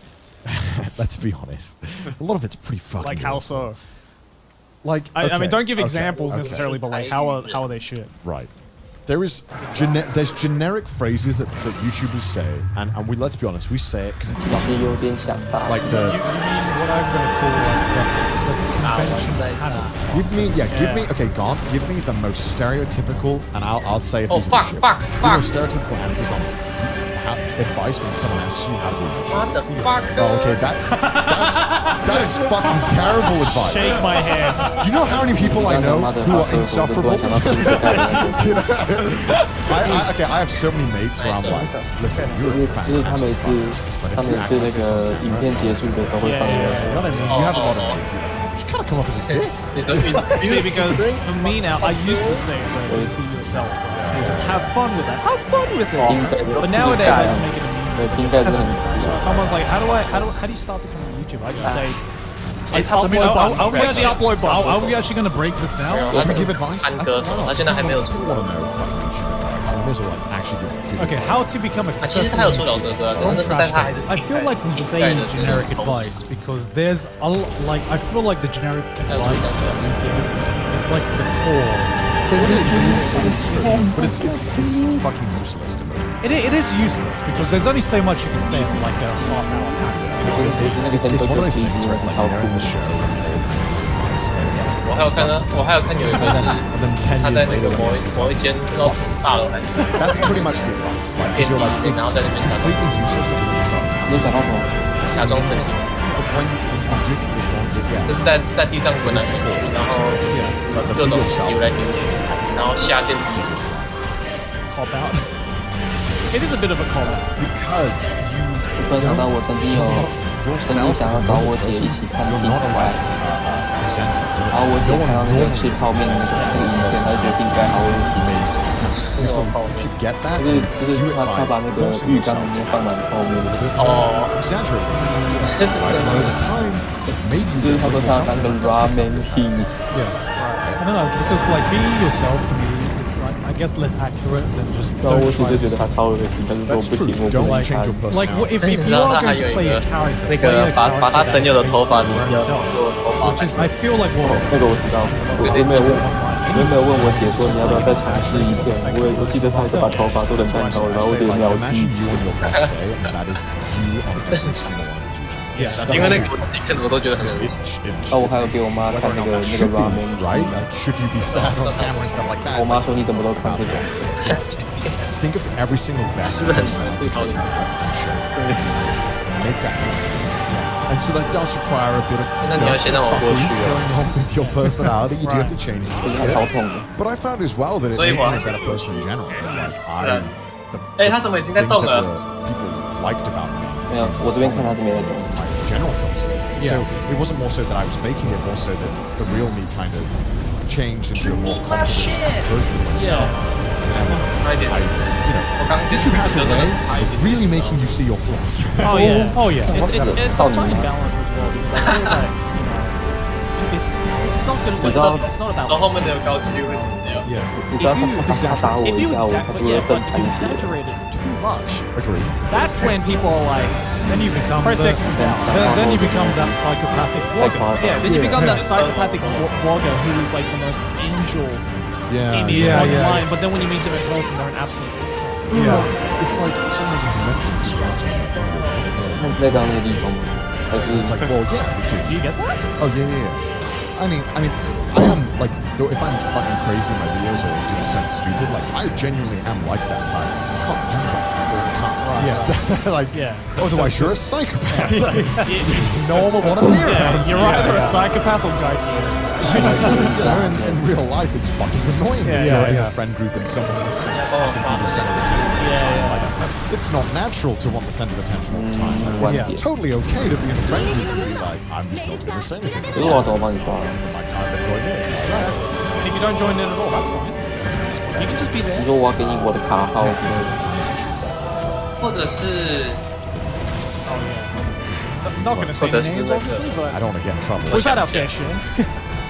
B: Let's be honest. A lot of it's pretty fucking.
D: Like how
B: awful.
D: so?
B: Like
D: I
B: okay,
D: mean, don't give
B: okay,
D: examples
B: okay.
D: necessarily, but like how are they shit?
B: Right. There's generic phrases that YouTubers say, and let's be honest, we say it because it's
A: 是有点想大。
B: like
C: You
B: the
C: mean what I'm going to call like the
D: convention panel.
B: Give me, okay, Gaunt, give me the most stereotypical, and I'll say if
F: Oh,
B: these
F: fuck,
B: are shit.
F: fuck,
B: Give me
F: fuck.
B: most stereotypical answers on advice when someone asks you how to be a
F: What the fuck?
B: Oh, okay, that is fucking terrible advice.
D: Shake my hand.
B: Do you know how many people I know who are insufferable? You know? Okay, I have so many mates where I'm like, listen,
A: 就
B: you're
A: 是就是他
B: fantastic.
A: 每次
B: But if
A: 他每
B: you act
A: 次那
B: like
A: 个
B: this,
A: 影片结束的时候会放
B: you
A: 歌。
B: know what I mean? You have a lot of mates who just kind of come off as a dick.
D: See, because for me now, I used to say, just be yourself. Just have fun with that. Have fun with it. But nowadays, I just make it a meme.
A: 对，应该是很
D: So someone's like, how do you start becoming a YouTuber? I just say,
C: I mean, are we actually upload? Are we actually going to break this now?
B: Should we give advice?
F: 安歌手，他现在还没有出
B: I。want to know fucking YouTube advice. I may as well like, actually give
D: okay, how to become a
F: 其实
D: successful
F: 他有出饶舌歌，可是那是在他还是
D: I feel like we say generic advice because there's like I feel like the generic advice that we give is like the core.
B: but it's fucking useless to me.
D: It is useless because there's only so much you can say in like a half-hour panel.
B: It's one of those things where it's like you're in the show.
F: 我还有看有一个是
B: And then 10
F: 他
B: years
F: 在那
B: later,
F: 个某一间不知道是大楼还是
B: that's pretty much the advice. Like,
F: 电
B: 'cause
F: 梯
B: you're like,
F: 里面，然后在那边讲
B: completely useless to even start.
A: 你想到什么？
F: 假装神经，
B: But when you do it this long,
F: 就
B: yeah.
F: 是在地上滚来滚去，然后各种丢来丢去，然后下电梯。
D: Cop out. It is a bit of a cop out.
B: Because
A: 突然想到我曾经
B: yourself
A: 想要找我姐一起看
B: you're
A: 冰
B: not
A: 可
B: a
A: 爱
B: like presenter.
A: 然后我姐看到那个吃泡面的那个影片，她就觉得冰该好有体味。
F: 吃什么泡
B: If
F: 面
B: you？get that,
A: 就是
B: do it
A: 他
B: by
A: 把那个
B: forcing
A: 浴缸里
B: yourself
A: 面放满泡面，
F: 哦，
B: exaggerating.
F: 这是
B: Right?
F: 真
B: And
F: 的
B: over time, maybe
A: 就是
B: you
A: 他说他当个 ramen king。
D: I don't know because like being yourself to me is like I guess less accurate than just
A: 然后
D: don't
A: 我姐
D: try
A: 就觉
D: to
A: 得他超恶心，但是说
B: That's
A: 不
B: true.
A: 行，我不
B: Don't
A: 能
B: change
A: 看
B: your。
D: like
B: personality.
D: if
F: 你
D: you
F: 知道
D: are
F: 他还
D: going
F: 有
D: to
F: 一
D: play
F: 个
D: a character,
F: 那
D: play
F: 个
D: a
F: 把他
D: character
F: 曾有的
D: that
F: 头发
D: is
F: 你
D: based
F: 要
D: on yourself.
F: 做头发
D: Which is I feel like what
A: 那个我知道，我原本有问，原本有问我姐说你要不要再尝试一遍，我记得她是把头发做成蛋糕，然后我
B: Say,
A: 就
B: like,
A: 秒
B: imagine
A: 踢。
B: you on your best day, and that is you on every single one.
D: yeah, that's
F: 因为那个我自己看我都觉得很有意思。
B: Inch.
A: 然后我还有给我妈
B: Whether
A: 看
B: or
A: 那
B: not
A: 个
B: that
A: 那个
B: should be
A: ramen，
B: right, like should you be sad on camera and stuff like that?
A: 我
B: It's
A: 妈
B: like,
A: 说你怎么都看这个。
B: think of every single best
F: 是不是很
B: person on
F: 吐槽你？
B: the show. Make that. And so that does require a bit of
F: 那你要先让我过去
B: fuckery
F: 哦。
B: going on with your personality. You do have to change it.
A: 就是她超痛的。
B: But I found as well that it
F: 所以
B: made me
F: 我
B: a better person in general. Like
F: Right.
B: the
F: 哎，他怎么已经在
B: things
F: 动
B: that
F: 了？
B: people liked about me.
A: 没有，我这边看她是没在动。
B: My general personality. So it wasn't more so that I was faking it, more so that the real me kind of changed into a more confident version of myself.
F: I did.
B: You know,
F: 我刚电视就真的是差一
B: it's
F: 点。
B: really making you see your flaws.
D: Oh yeah, oh yeah. It's a
A: Tony,
D: funny
A: man.
D: balance as well because I feel like you know it's not good. It's not about.
F: 到后面的高几率会死掉。
B: Yes,
A: 你知道她打我
D: If
A: 一
D: you
A: 下，我她
D: exact,
A: 就会
D: yeah,
A: 瞪
D: but if
A: 盘
D: you
A: 血。
D: exaggerate it too much,
B: agreed.
D: that's when people are like, then you become Press X to down. Then you become that psychopathic vlogger. Yeah, then you become that psychopathic vlogger who is like the most angel
B: Yeah,
D: image
B: yeah,
D: online, but then when you meet them in person, they're an absolute cunt.
B: yeah. It's like sometimes if you mention these guys on the phone,
A: 那在刚那个地方吗？还
B: it's
A: 是
B: like, well, yeah, because
D: Do you get that?
B: oh yeah. I mean, I am like, though if I'm fucking crazy in my videos or doing something stupid, like I genuinely am like that. Like, you can't do that all the time.
D: Yeah.
B: Like,
D: Yeah.
B: otherwise you're a psychopath. Like, no one will want to be around you.
D: You're either a psychopath or guy
B: You know, in real life, it's fucking annoying.
D: Yeah,
B: if you're
D: yeah,
B: in
D: yeah.
B: a friend group and someone wants to be the center of attention.
D: Yeah,
B: Like, it's not natural to want the center of attention all the time. Like,
A: Yeah.
B: it's totally okay to be in a friend group and be like, I'm just not going to say anything.
A: 可是我要怎么帮你刷？
B: My time to join in.
D: And if you don't join in at all, that's fine. You can just be
A: 你
D: there.
A: 说我要给你我的卡号，
F: 或者是
D: I'm not going to say
F: 或者
D: names,
F: 是那个
D: obviously, but
B: I don't want to get in trouble.
D: we've had our fair share.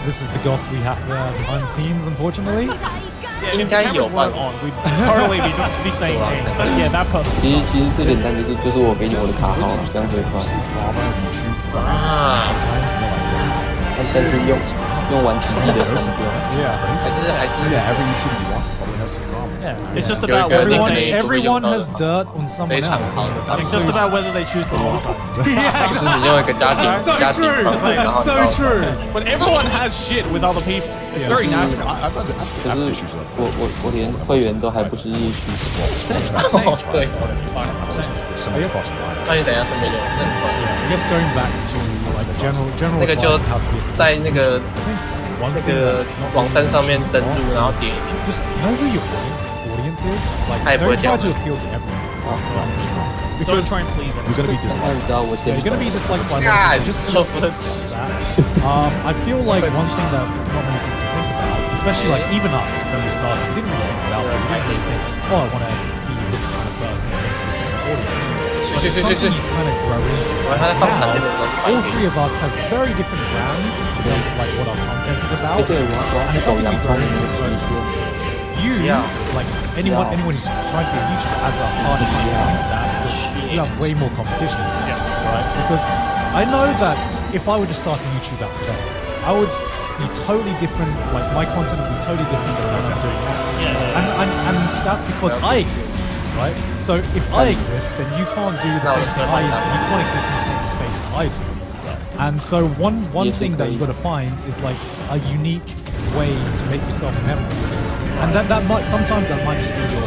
D: This is the gossip we have behind the scenes, unfortunately. Yeah, if
F: 应
D: the
F: 该
D: cameras
F: 有吧
D: weren't on, we'd totally be just be saying names. But yeah, that person.
A: 其实最简单就是我给你我的卡号，这样最快。
B: Drama, YouTube,
F: 啊，
A: 但是用用玩奇迹的感觉。
F: 还是
B: Yeah, every YouTuber you watch probably has some drama.
C: Yeah, it's just
F: Yo,
C: about
F: yo,
C: everyone.
F: they-
C: Everyone has dirt on someone
F: 非常
C: else.
F: 好的，
C: It's just about whether they choose to monetize.
F: 就是你用一个家庭
C: So true.
F: 方
C: It's
F: 式，
C: like
F: 然后
C: so
F: 到
C: true. But everyone has shit with other people. It's very natural.
B: I've had
A: 可
B: issues
A: 是
B: with
A: 我连会员都还不是日区，
F: 哦，对，
B: somebody crossed the line.
F: 那就等一下顺便就那很快
D: I guess going back to like general
F: 那个就
D: advice on how to be a
F: 在那个
D: one
F: 那
D: thing
F: 个
D: that's not
F: 网站上面登录，然后点一点。
D: just know who your audience is. Like
F: I
D: don't
F: put
D: try
F: down.
D: to appeal to everyone.
C: Don't
D: Because
C: try and please
B: You're
C: everyone.
B: going to be
A: 那你
B: disliked.
A: 知道我
D: yeah,
A: 先
D: you're gonna be disliked by
F: God,
D: most people. Just
F: so much.
D: I feel like one thing that not many people think about, especially like even us when we started, we didn't really think about it. We didn't really think, oh, I want to be this kind of person, I want to be this kind of audience.
F: 去
D: But
F: 去
D: it's
F: 去去
D: something
F: 去
D: you！kind of grow into.
F: 我他在放闪电的时候是
D: All
F: 白
D: three
F: 给
D: of us have very different brands in terms of like what our content is about.
A: 对我要
D: And it's
A: 走
D: something
A: 洋
D: we
A: 葱
D: grow
A: 的
D: into.
A: 一
D: But
A: 些。
D: you,
F: Yeah.
D: like anyone,
A: Yeah.
D: anyone who's trying to be a YouTuber has a harder time getting into that because you have way more competition. Right? Because I know that if I were to start a YouTube out today, I would be totally different. Like my content would be totally different than what I'm doing now. And that's because I exist. Right? So if I exist, then you can't do the
F: No,
D: same
F: it's
D: thing
F: not
D: I
F: like
D: do.
F: that.
D: You can't exist in the same space that I do. And so one
A: Yes,
D: thing that
A: okay.
D: you've got to find is like a unique way to make yourself memorable. And that might sometimes that might just be your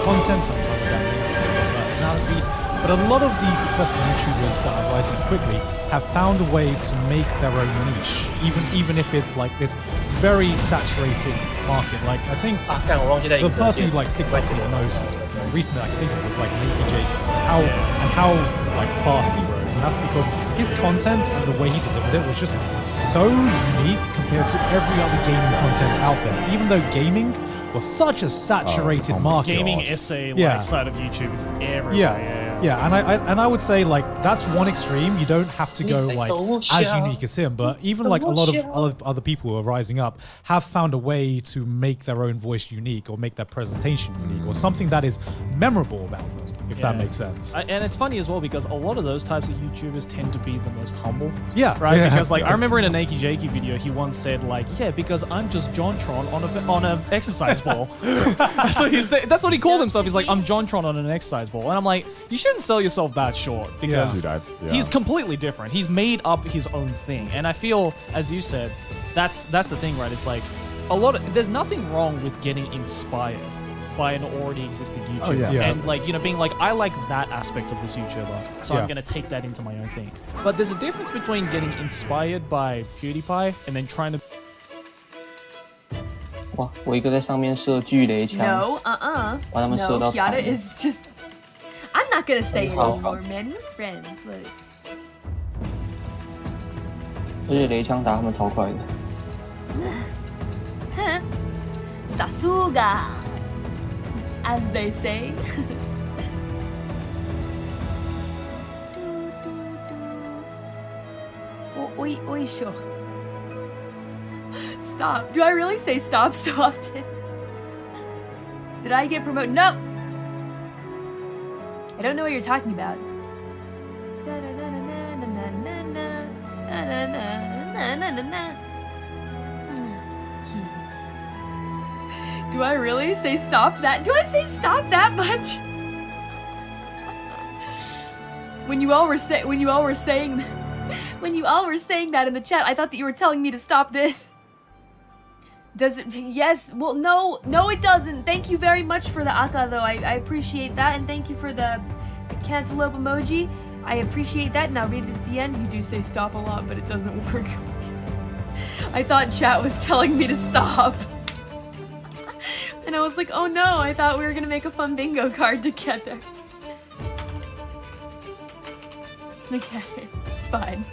D: content, sometimes that may be your personality. But a lot of these successful YouTubers that are rising up quickly have found a way to make their own niche, even if it's like this very saturated market. Like I think
F: 啊，干我忘记在
D: the
F: 影射
D: person
F: 界
D: who like sticks out to me the most recently I think was like Nakey Jake and how like fast he rose, and that's because his content and the way he delivered it was just so unique compared to every other gaming content out there. Even though gaming was such a saturated market.
C: Gaming essay
D: Yeah.
C: like side of YouTube is everywhere.
D: Yeah, and I would say like that's one extreme. You don't have to go like as unique as him, but even like a lot of other people who are rising up have found a way to make their own voice unique or make their presentation unique or something that is memorable about them, if that makes sense.
C: And it's funny as well because a lot of those types of YouTubers tend to be the most humble.
D: Yeah,
C: Right?
D: yeah.
C: Because like I remember in a Nakey Jakey video, he once said like, yeah, because I'm just JonTron on a exercise ball. That's what he said. That's what he called himself. He's like, I'm JonTron on an exercise ball. And I'm like, you shouldn't sell yourself that short because
B: Dude, yeah.
C: he's completely different. He's made up his own thing. And I feel, as you said, that's the thing, right? It's like there's nothing wrong with getting inspired by an already existing YouTuber.
B: yeah.
D: Yeah.
C: And like, being like, I like that aspect of this YouTuber, so I'm gonna take that into my own thing. But there's a difference between getting inspired by PewDiePie and then trying to
A: 哇，我一个在上面射巨雷枪，
H: No,
A: 把他们射
H: No,
A: 到
H: Kiara
A: 惨了。
H: is just. I'm not gonna say it
A: Oh.
H: anymore, man. We're friends. Look.
A: 而且雷枪打他们超快的。
H: Sasuga, as they say. Oi, sure. Stop. Do I really say stop so often? Did I get promoted? No! I don't know what you're talking about. Do I really say stop that? Do I say stop that much? When you all were saying that in the chat, I thought that you were telling me to stop this. Does it? Yes. Well, no, it doesn't. Thank you very much for the aka, though. I appreciate that, and thank you for the cantaloupe emoji. I appreciate that. Now read it at the end. You do say stop a lot, but it doesn't work. I thought chat was telling me to stop. And I was like, oh no, I thought we were gonna make a fun bingo card together. Okay, it's fine.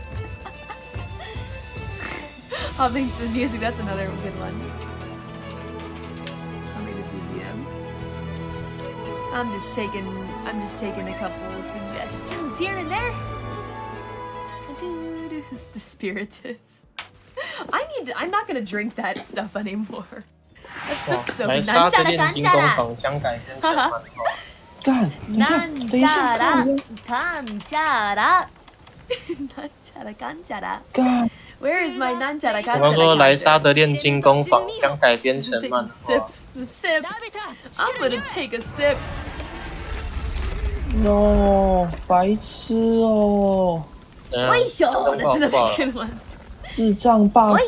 H: Hopping to the music, that's another good one. I'll make a BGM. I'm just taking a couple of suggestions here and there. The Spiritus. I'm not gonna drink that stuff anymore. That
F: 哇
H: stuff's so
F: 来
H: good.
F: 杀这炼金工坊将改跟小馒头。
A: 干，等一下，等一下，干，
H: 干。Where is my Nanjat? I got
F: 我刚说莱莎的炼金工坊将改编成
H: Take
F: 漫
H: a sip.
F: 画，
H: The sip. I'm gonna take a sip.
A: No， 白痴哦，
H: 喂咻 That's
F: 不好
H: another good one.
A: 智障 bug。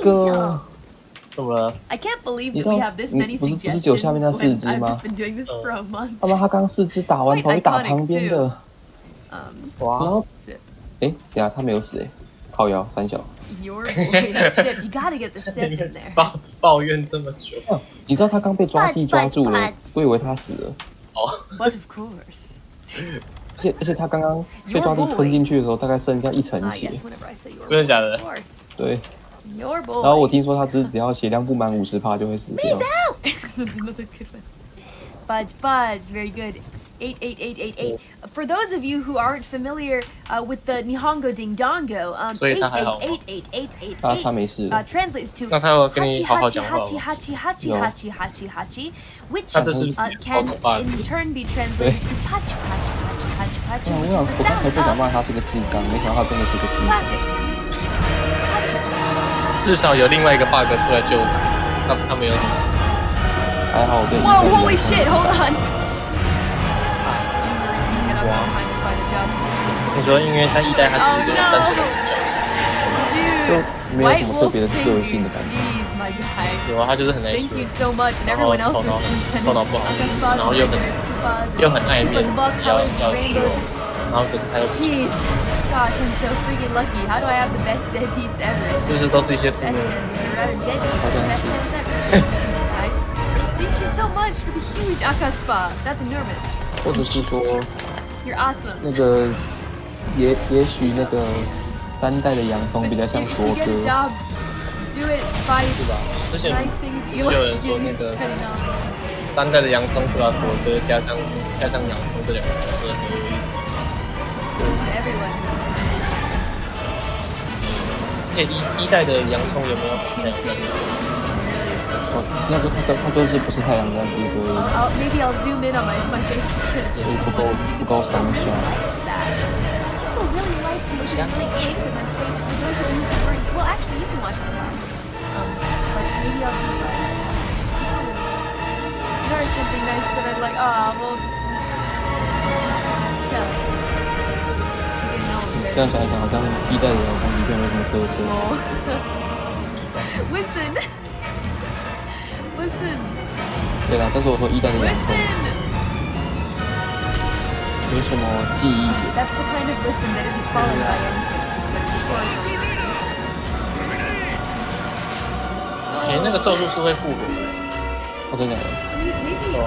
F: 怎么了？
H: I can't believe
A: 你
H: that we
A: 知道
H: have this
A: 你
H: many
A: 不是只
H: suggestions
A: 有下面那4
H: when
A: 只
H: I've
A: 吗
H: just been doing this for a month.
A: 他妈他刚4只打完跑去打旁边的，
H: Um,
A: 然
F: 哇，
A: 后
H: sip.
A: 等一下他没有死靠腰三小。
H: Your boy, sip. You gotta get the sip in there.
F: 抱怨这么久，
A: 你知道他刚被抓记抓住了，我以为他死了，
H: But of course.
A: 而且他刚刚被抓住吞进去的时候，大概剩下1层
H: Ah,
A: 血
H: yes, whenever I say your
F: 真的假的
H: boy, of course.
A: 对，
H: Your
A: 然后我
H: boy.
A: 听说他只要血量不满50%就会死掉
H: Peace。out! That's another good one. Budge, very good. 88888. For those of you who aren't familiar with the Nihongo Ding Dongo,
F: 所以他还好吗？
H: 8888888
A: 他没事。
H: translates to
F: 那他有跟你好好
H: hachi
F: 讲话吗
H: hachi hachi hachi hachi hachi hachi, which
F: 那这是不是
H: can
F: 超丑霸
H: in turn be translated to pachi pachi pachi pachi pachi,
A: 我
H: which
A: 想
H: is
A: 我
H: the
A: 刚才
H: sound
A: 不想
H: of
A: 骂他是个智障，没想到他真的是个智障。
H: clapping. Pachi pachi.
F: 至少有另外一个 bug 出来救他没有死。
A: 还好我对。
H: Whoa, holy shit, hold on.
F: 你说，因为他一代他只是个单纯的主角，
A: 就没有什么特别的个性的感觉。
H: Please, my guy.
F: 有啊，他就是很爱
H: Thank
F: 说
H: you，so much, and
F: 然后
H: everyone else
F: 头脑
H: is
F: 头脑不好，然后又很爱面子，要秀，然后可是他又不强，
H: Jeez, gosh, I'm so freaking lucky. How do I have the best deadbeats ever?
F: 是不是都是一些负
H: Best
F: 面
H: deadbeats, or rather deadbeats, the best ones ever. Nice. Thank you so much for the huge Akaspa. That's enormous.
A: 或者是说
H: You're awesome.
A: 那个也许那个3代的洋葱比较像索
H: Good
A: 哥。
H: job. Do it by
F: 是吧？之前
H: nice things
F: 不
H: you
F: 是有人说那
H: like.
F: 个
H: Cutting off.
F: 3代的洋葱是把索哥加上洋葱这两个角色很有意思，
H: Everyone.
F: 而且一代的洋葱有没有很有感觉？
A: 那个他就是不是太阳战士，所以
H: Maybe I'll zoom in on my face.
A: 所以不够三小。
H: People really like to look at my face and my face. For those of you who weren't, well, actually, you can watch the live. But maybe I'll do that. There's something nice that I'd like. Well, yeah. I didn't know.
A: 这样想一想，好像1代的洋葱的确没什么特色。
H: Listen. Listen.
A: 对啦，但是我说1代的洋葱
H: Listen.
A: 没什么记忆点。
H: That's the kind of listen that isn't followed by anything.
F: 那个咒术是会复活的，
A: 我真的假的？
H: Maybe.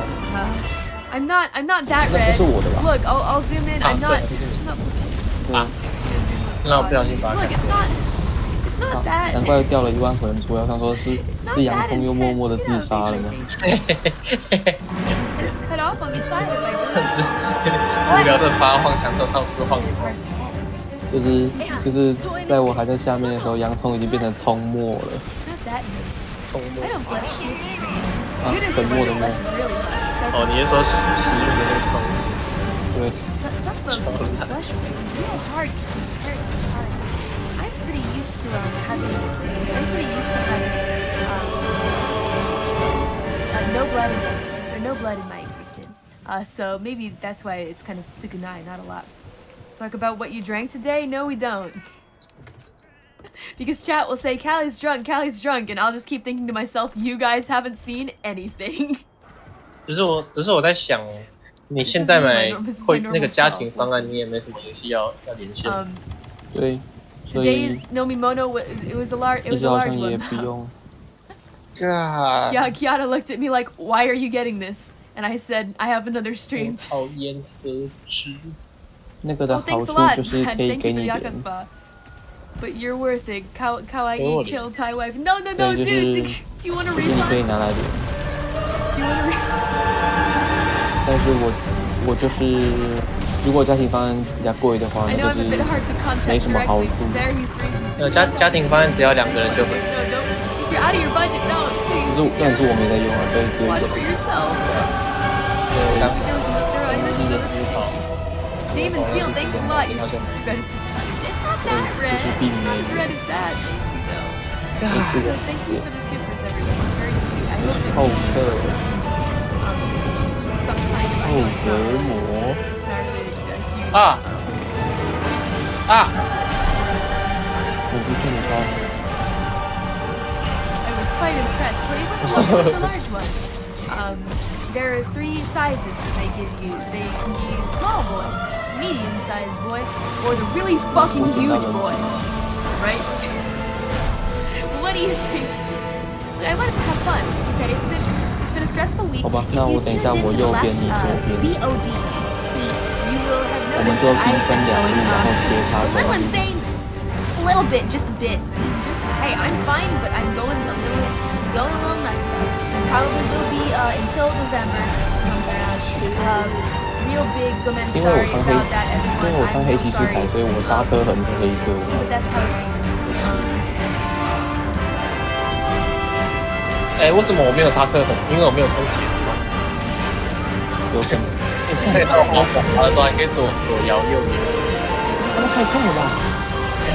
H: I'm not that
A: 那
H: red.
A: 不是我的吧？
H: Look, I'll zoom in.
F: 啊，
H: I'm
F: 对
H: not.，
F: 就是你
H: not
F: 啊，那我不小心把它
H: Look,
F: 改
H: it's
F: 掉。
H: not that.
A: 难怪掉了1万粉出来，我想说是洋葱又默默的自杀了吗？
H: It's cut off on the side if I do
F: 但
H: it.
F: 是无聊的发晃墙头到处晃一晃，
A: 就是在我还在下面的时候，洋葱已经变成葱末了。
H: Not that good.
F: 冲
H: I don't
F: 墨。
H: bless you.
A: 啊，
H: Goodness,
A: 粉
H: the
A: 末的
H: blush
A: 末，
H: is really bad.
F: 哦，你是说食物的那个冲？
A: 对，
H: Some folks use blush real hard comparison hard. I'm pretty used to having no blood in my veins, or no blood in my existence. So maybe that's why it's kind of tsukunai, not a lot. Talk about what you drank today? No, we don't. Because chat will say, Callie's drunk, and I'll just keep thinking to myself, you guys haven't seen anything.
F: 只是我在想，你现在买会那个家庭方案，你也没什么游戏要连线。
A: 对，所以
H: Today's Nomimono, it was a large
A: 一直好
H: one.
A: 像也不用。
H: Yeah, Kiata looked at me like, why are you getting this? And I said, I have another stream.
F: 草烟蛇汁。
A: 那个的
H: Oh,
A: 好
H: thanks
A: 处
H: a lot.
A: 就是可
H: Thank
A: 以
H: you
A: 给
H: for
A: 你
H: the
A: 点，
H: Yakaspa. But you're worth it. Kawaii
F: Totally.
H: kill Thai wife. No,
A: 对，
H: do
A: 就是
H: you want a
A: 就是你可以
H: refund?
A: 拿来点。
H: Do you want a refund?
A: 但是我就是如果家庭方案比较贵的话，
H: I
A: 那
H: know
A: 就
H: I'm a bit
A: 是
H: hard to
A: 没
H: contact
A: 什么好
H: directly
A: 处
H: for。various reasons.
F: 家庭方案只要2个人就可以。
H: No, don't. If you're out of your budget, don't.
A: 可是但是我没在用啊，所以只有
H: Watch
A: 一
H: for
A: 个。
H: yourself.
F: 对，我刚
H: There was another
F: 仔细的思考。
H: Demon Seal, thanks a lot. It's red as the sun. It's not that red. Not as red as that. So thank you for the supers, everyone. It's very sweet. I hope
A: 臭客，
H: sometime
A: 臭
H: I
A: 折磨。
H: it's not really a huge.
A: 我不是你高。
H: I was quite impressed, but it wasn't a large one. There are 3 sizes that they give you. They can give you small boy, medium-sized boy, or the really fucking huge boy. Right? What do you think? I wanted to have fun. Okay, it's been a stressful week.
A: 好吧，那我等一下我右边，你左边。
H: VOD. You will have
A: 我们
H: noticed
A: 就
H: that
A: 兵
H: I've
A: 分
H: been
A: 两路，
H: going
A: 然后切插
H: a
A: 过
H: little
A: 来。
H: insane. A little bit, just a bit. Just hey, I'm fine, but I'm going a little nuts. Probably will be until November comes around. Real big
A: 因为
H: sorry
A: 我看黑，
H: about that,
A: 因为
H: everyone.
A: 我看
H: I'm
A: 黑
H: so
A: 骑士
H: sorry.
A: 台，所以我刹车痕是黑色的。
H: But that's how it is.
F: 为什么我没有刹车痕？因为我没有充钱。
A: 有可能。
F: 那个到滑了之后还可以左摇右摇。
A: 他们太痛了吧？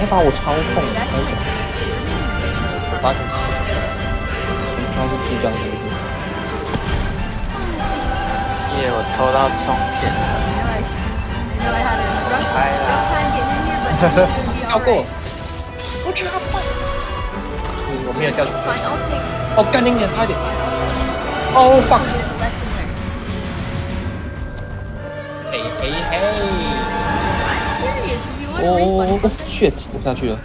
A: 他把我超痛，
F: 发生什么？
A: 他是智障的。
E: 耶，我抽到充填了，
H: I know I had a rough time getting in here, but it's gonna be
F: 跳过
H: alright.，
F: 我去他快！我没有掉进
H: It's
F: 去。
H: fine, I'll take
F: 哦，干你脸，差一点。哦 fuck！
H: it as a lesson learned.
F: 嘿嘿嘿！
H: I'm serious. If you want
A: 哦
H: a refund,
A: ，shit，我下去了。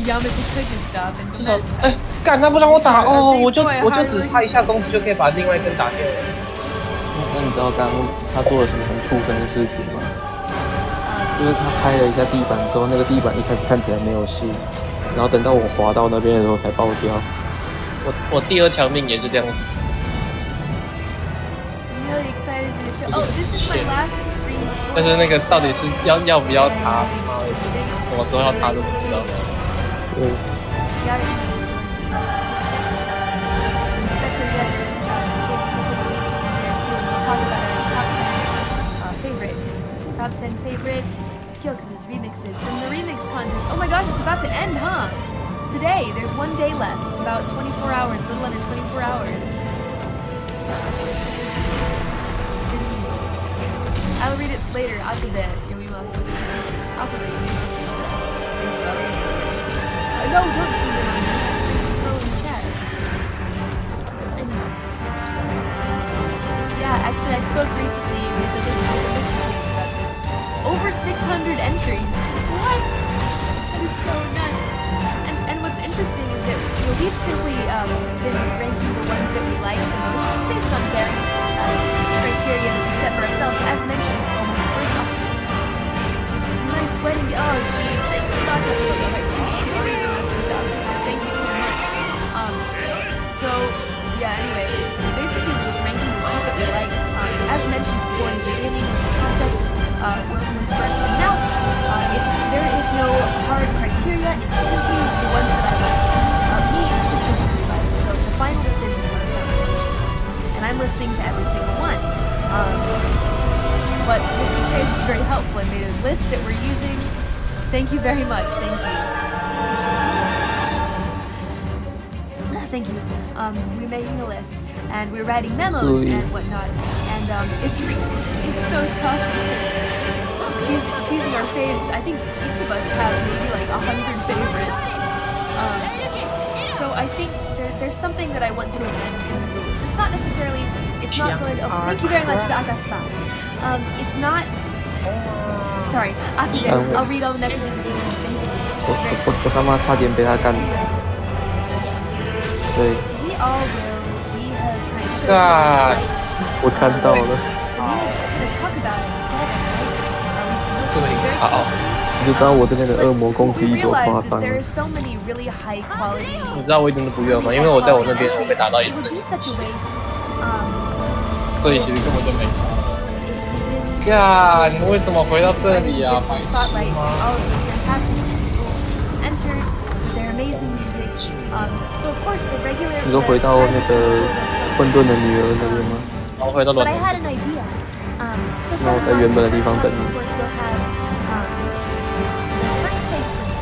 H: Yamato could just stop and
F: 至少，干他不让我打哦，我就只差一下攻击就可以把另外一根打掉了。
A: 那你知道刚刚他做了什么很畜生的事情吗？就是他拍了一下地板之后，那个地板一开始看起来没有事，然后等到我滑到那边的时候才爆掉。
F: 我第2条命也是这样死。
H: I'm really excited to show. Oh, this is my last stream before.
F: 但是那个到底是要不要他，什么时候要他都不知道。
A: 对，
H: Got it. Special guest, James Nicholas there too. We'll talk about our top 10 favorite Kyoku's remixes from the remix contest. Oh my gosh, it's about to end, huh? Today, there's 1 day left, about 24 hours, a little under 24 hours. I'll read it later after the Yomimasu. After the no, don't see it on slow in chat. Anyway. Yeah, actually I spoke recently with the listener about this. Over 600 entries. What? That is so nuts. And what's interesting is that we've simply been ranking the ones that we like the most just based on various criteria that we set for ourselves, as mentioned. Nice wedding. Oh, jeez. Thanks a lot. I appreciate it. Thank you so much. So, yeah, anyway, basically we're just ranking the ones that we like. As mentioned before in the beginning of the contest, when it was first announced, if there is no hard criteria, it's simply the ones that I like. Me specifically like. So the final decision was and I'm listening to every single one. But Mr. Chase is very helpful and made a list that we're using. Thank you very much. Thank you. Thank you. We're making a list and we're writing memos and whatnot. And it's so tough because choosing our faves. I think each of us have maybe like 100 favorites. So I think there's something that I want to amend in the rules. It's not necessarily. It's not going to. Oh, thank you very much, Akaspa. It's not. Sorry, after that, I'll read all the messages again. Thank you.
A: 我他妈差点被他干死。对，
H: We all will. We have kind of.
F: God，
A: 我看到了。
H: We're gonna talk about it together, right?
F: 这么好。
A: 你就知道我这边的恶魔攻击
H: We
A: 多夸
H: realize
A: 张
H: that。there are so many really high quality.
F: 你知道我一点都不热吗？因为我在我那边我被打到也是
H: It
F: 这
H: would
F: 个
H: be such a waste.
F: 所以其实根本就没差。
H: If we didn't.
F: 干，为什么回到这里啊？白痴
H: Spotlight to
F: 吗？
H: all of the fantastic people who entered their amazing music. So of course the regular.
A: 你说回到那个混沌的女儿那边吗？
F: 然后回到
H: But
F: 伦
H: I
F: 敦。
H: had an idea. So
A: 那我在原本的地方等
H: of
A: 你。
H: course we'll have the first place winner.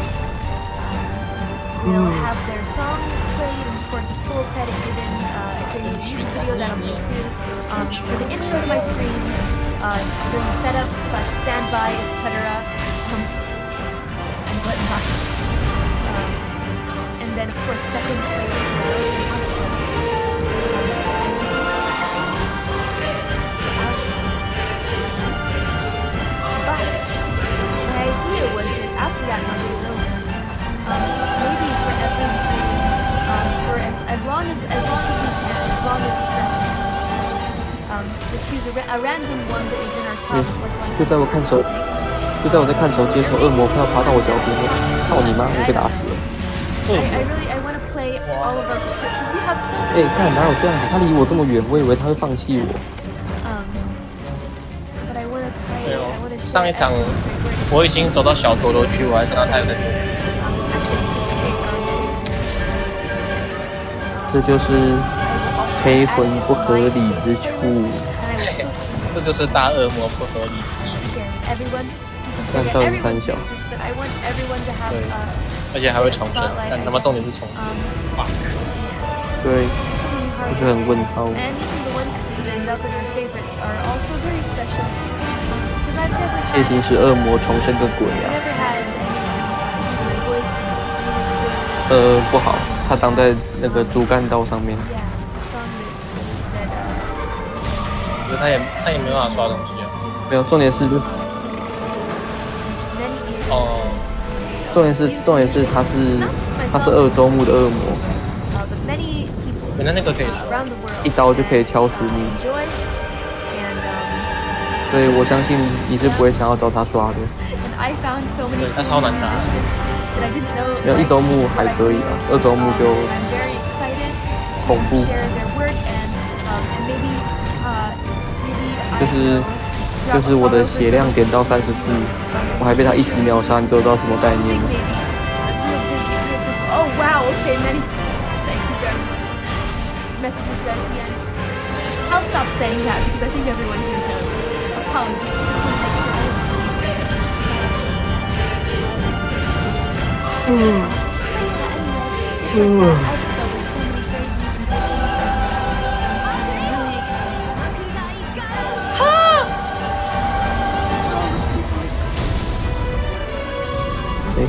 H: have their songs played, and of course a full credit given at the music video that I'll get to. For the intro to my stream, during the setup / standby, etc. And whatnot. And then of course second my idea was that after that month was over, maybe for every stream, for as long as we can, as long as it's to choose a random one that is in our top like
A: 就在我看手机的时候，恶魔快要爬到我脚边了，操你妈！我被打死了。
H: I want to play all of our because we have so many.
A: 看哪有这样子？他离我这么远，我以为他会放弃我。
H: But I want to play. I want to.
F: 上一场我已经走到小陀螺区，我还看到他有在过去。
A: 这就是黑魂不合理之处。
F: 这就是大恶魔不合理之处。
A: 三到三小。
F: 对，而且还会重生，但他妈重点是重生。fuck。
A: 对，就是很问号。谢金是恶魔重生个鬼啊！不好，他挡在那个主干道上面。
F: 我觉得他也没办法刷东西啊。
A: 没有，重点是他是二周目的恶魔，
F: 那个可以刷，
A: 一刀就可以敲死你。所以我相信你是不会想要找他刷的。
F: 对，他超难打。
A: 没有，一周目还可以啊，二周目就恐怖。就是我的血量点到34，我还被他一直秒杀，你都知道什么概念吗？
H: Oh wow, okay, many thank you very much. Messages right at the end. I'll stop saying that because I think everyone here knows. Apologies. Just want to make sure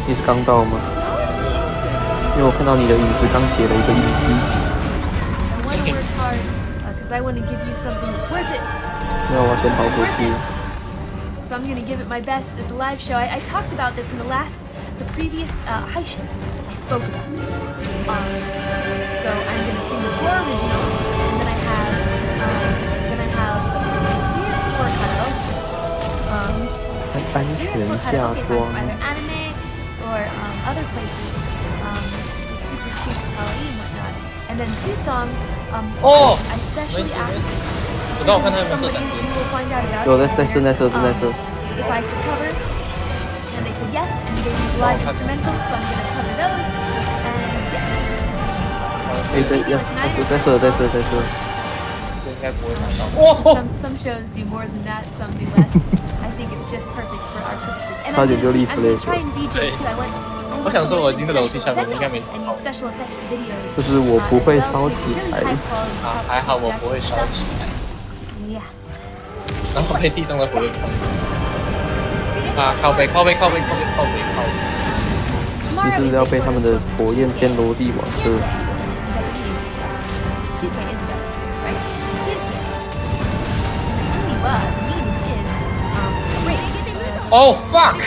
A: 你是刚到吗？因为我看到你的影子刚写了一个影子。那我先跑过去。
H: So I'm gonna give it my best at the live show. I talked about this in the previous Haishin. I spoke about this. So I'm gonna sing the 4 originals, and then I have
A: 安全下装。
H: anime or other places, super cheap Kawaii and whatnot. And then 2 songs. I especially asked.
F: 我刚看他有没有射闪电。
A: 有正在射。
H: If I could cover, and they said yes, and they did live instrumentals, so I'm gonna cover those. And
A: 在射。
F: 这应该不会拿到。
H: some shows do more than that, some do less. I think it's just perfect for our purposes. And I'm gonna try and DJ too. I want
F: 我想说，我今天楼梯下面应该没。
A: 就是我不会烧起来。
F: 还好我不会烧起来。
H: Yeah.
F: 然后被地上的火给烤死。靠背。
A: 你是要被他们的火焰天罗地网射死。
F: Oh fuck!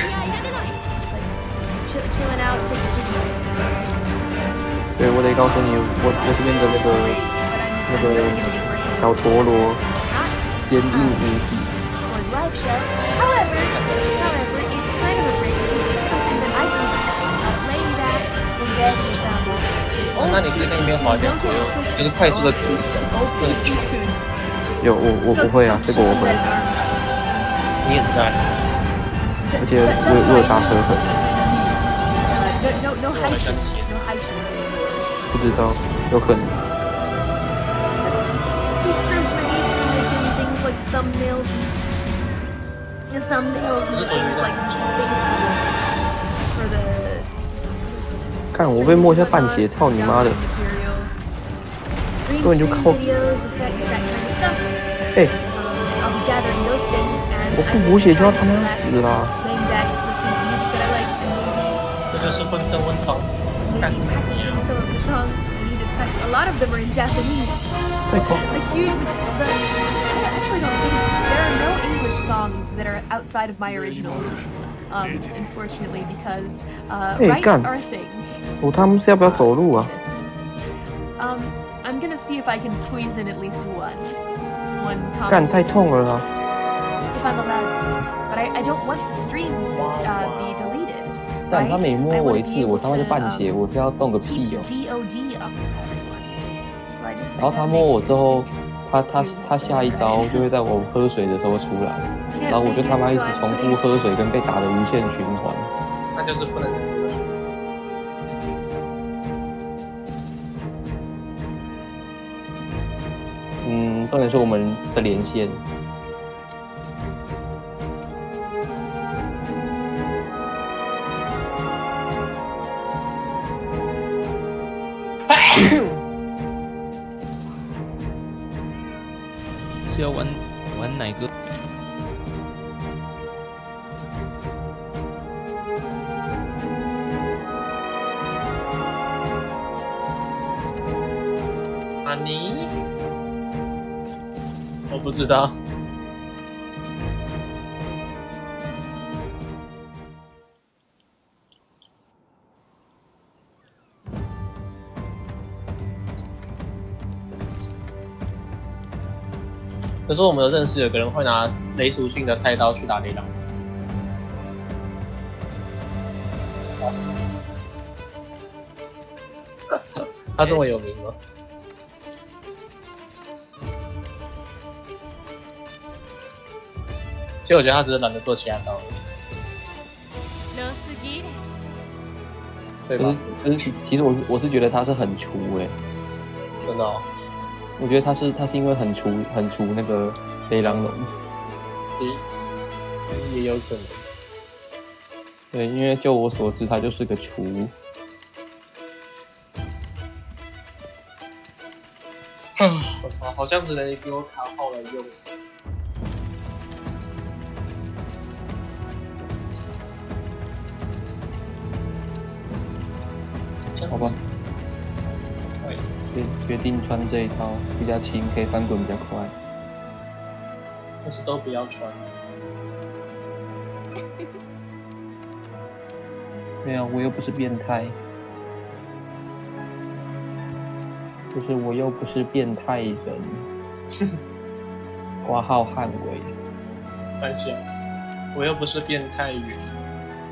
A: 对，我得告诉你，我这边的那个小陀螺坚硬无比。
F: 哦，那你可以在那边滑一边左右，就是快速的突，会很久。
A: 有我不会啊，这个我会。
F: 你很赞。
A: 而且我有刹车痕。
F: 是我很想接。
A: 不知道，有可能。看我被摸一下半血，操你妈的！根本就靠。哎，我不补血就要他妈死啦！
F: 这就是混沌温床。
H: A lot of them are in Japanese. A huge. I actually don't think there are no English songs that are outside of my originals. Unfortunately, because rights are a thing.
A: 我他们是要不要走路啊？
H: I'm gonna see if I can squeeze in at least one.
A: 干太痛了啦！
H: If I'm allowed to, but I don't want the stream to be deleted.
A: 但他每摸我一次，我他妈就半血，我是要动个屁哦！ 然后他摸我之后，他下一招就会在我喝水的时候出来，然后我就他妈一直重复喝水跟被打的无限循环。
F: 那就是不能喝。
A: 重点是我们的连线。
I: 是要玩哪个？
F: 啊你？我不知道。可是我们有认识有个人会拿雷属性的太刀去打雷狼。他这么有名吗？其实我觉得他只是懒得做其他刀而已。对吧？
A: 可是其实我是觉得他是很厨
F: 真的哦。
A: 我觉得他是因为很厨那个雷狼龙，
F: 也有可能。
A: 对，因为就我所知，他就是个厨。
F: 好像只能给我卡号来用。
A: 好吧。决定穿这一套，比较轻，可以翻滚比较快。
F: 但是都不要穿。
A: 没有，我又不是变态。就是我又不是变态人。挂号捍卫。
F: 三小，我又不是变态员。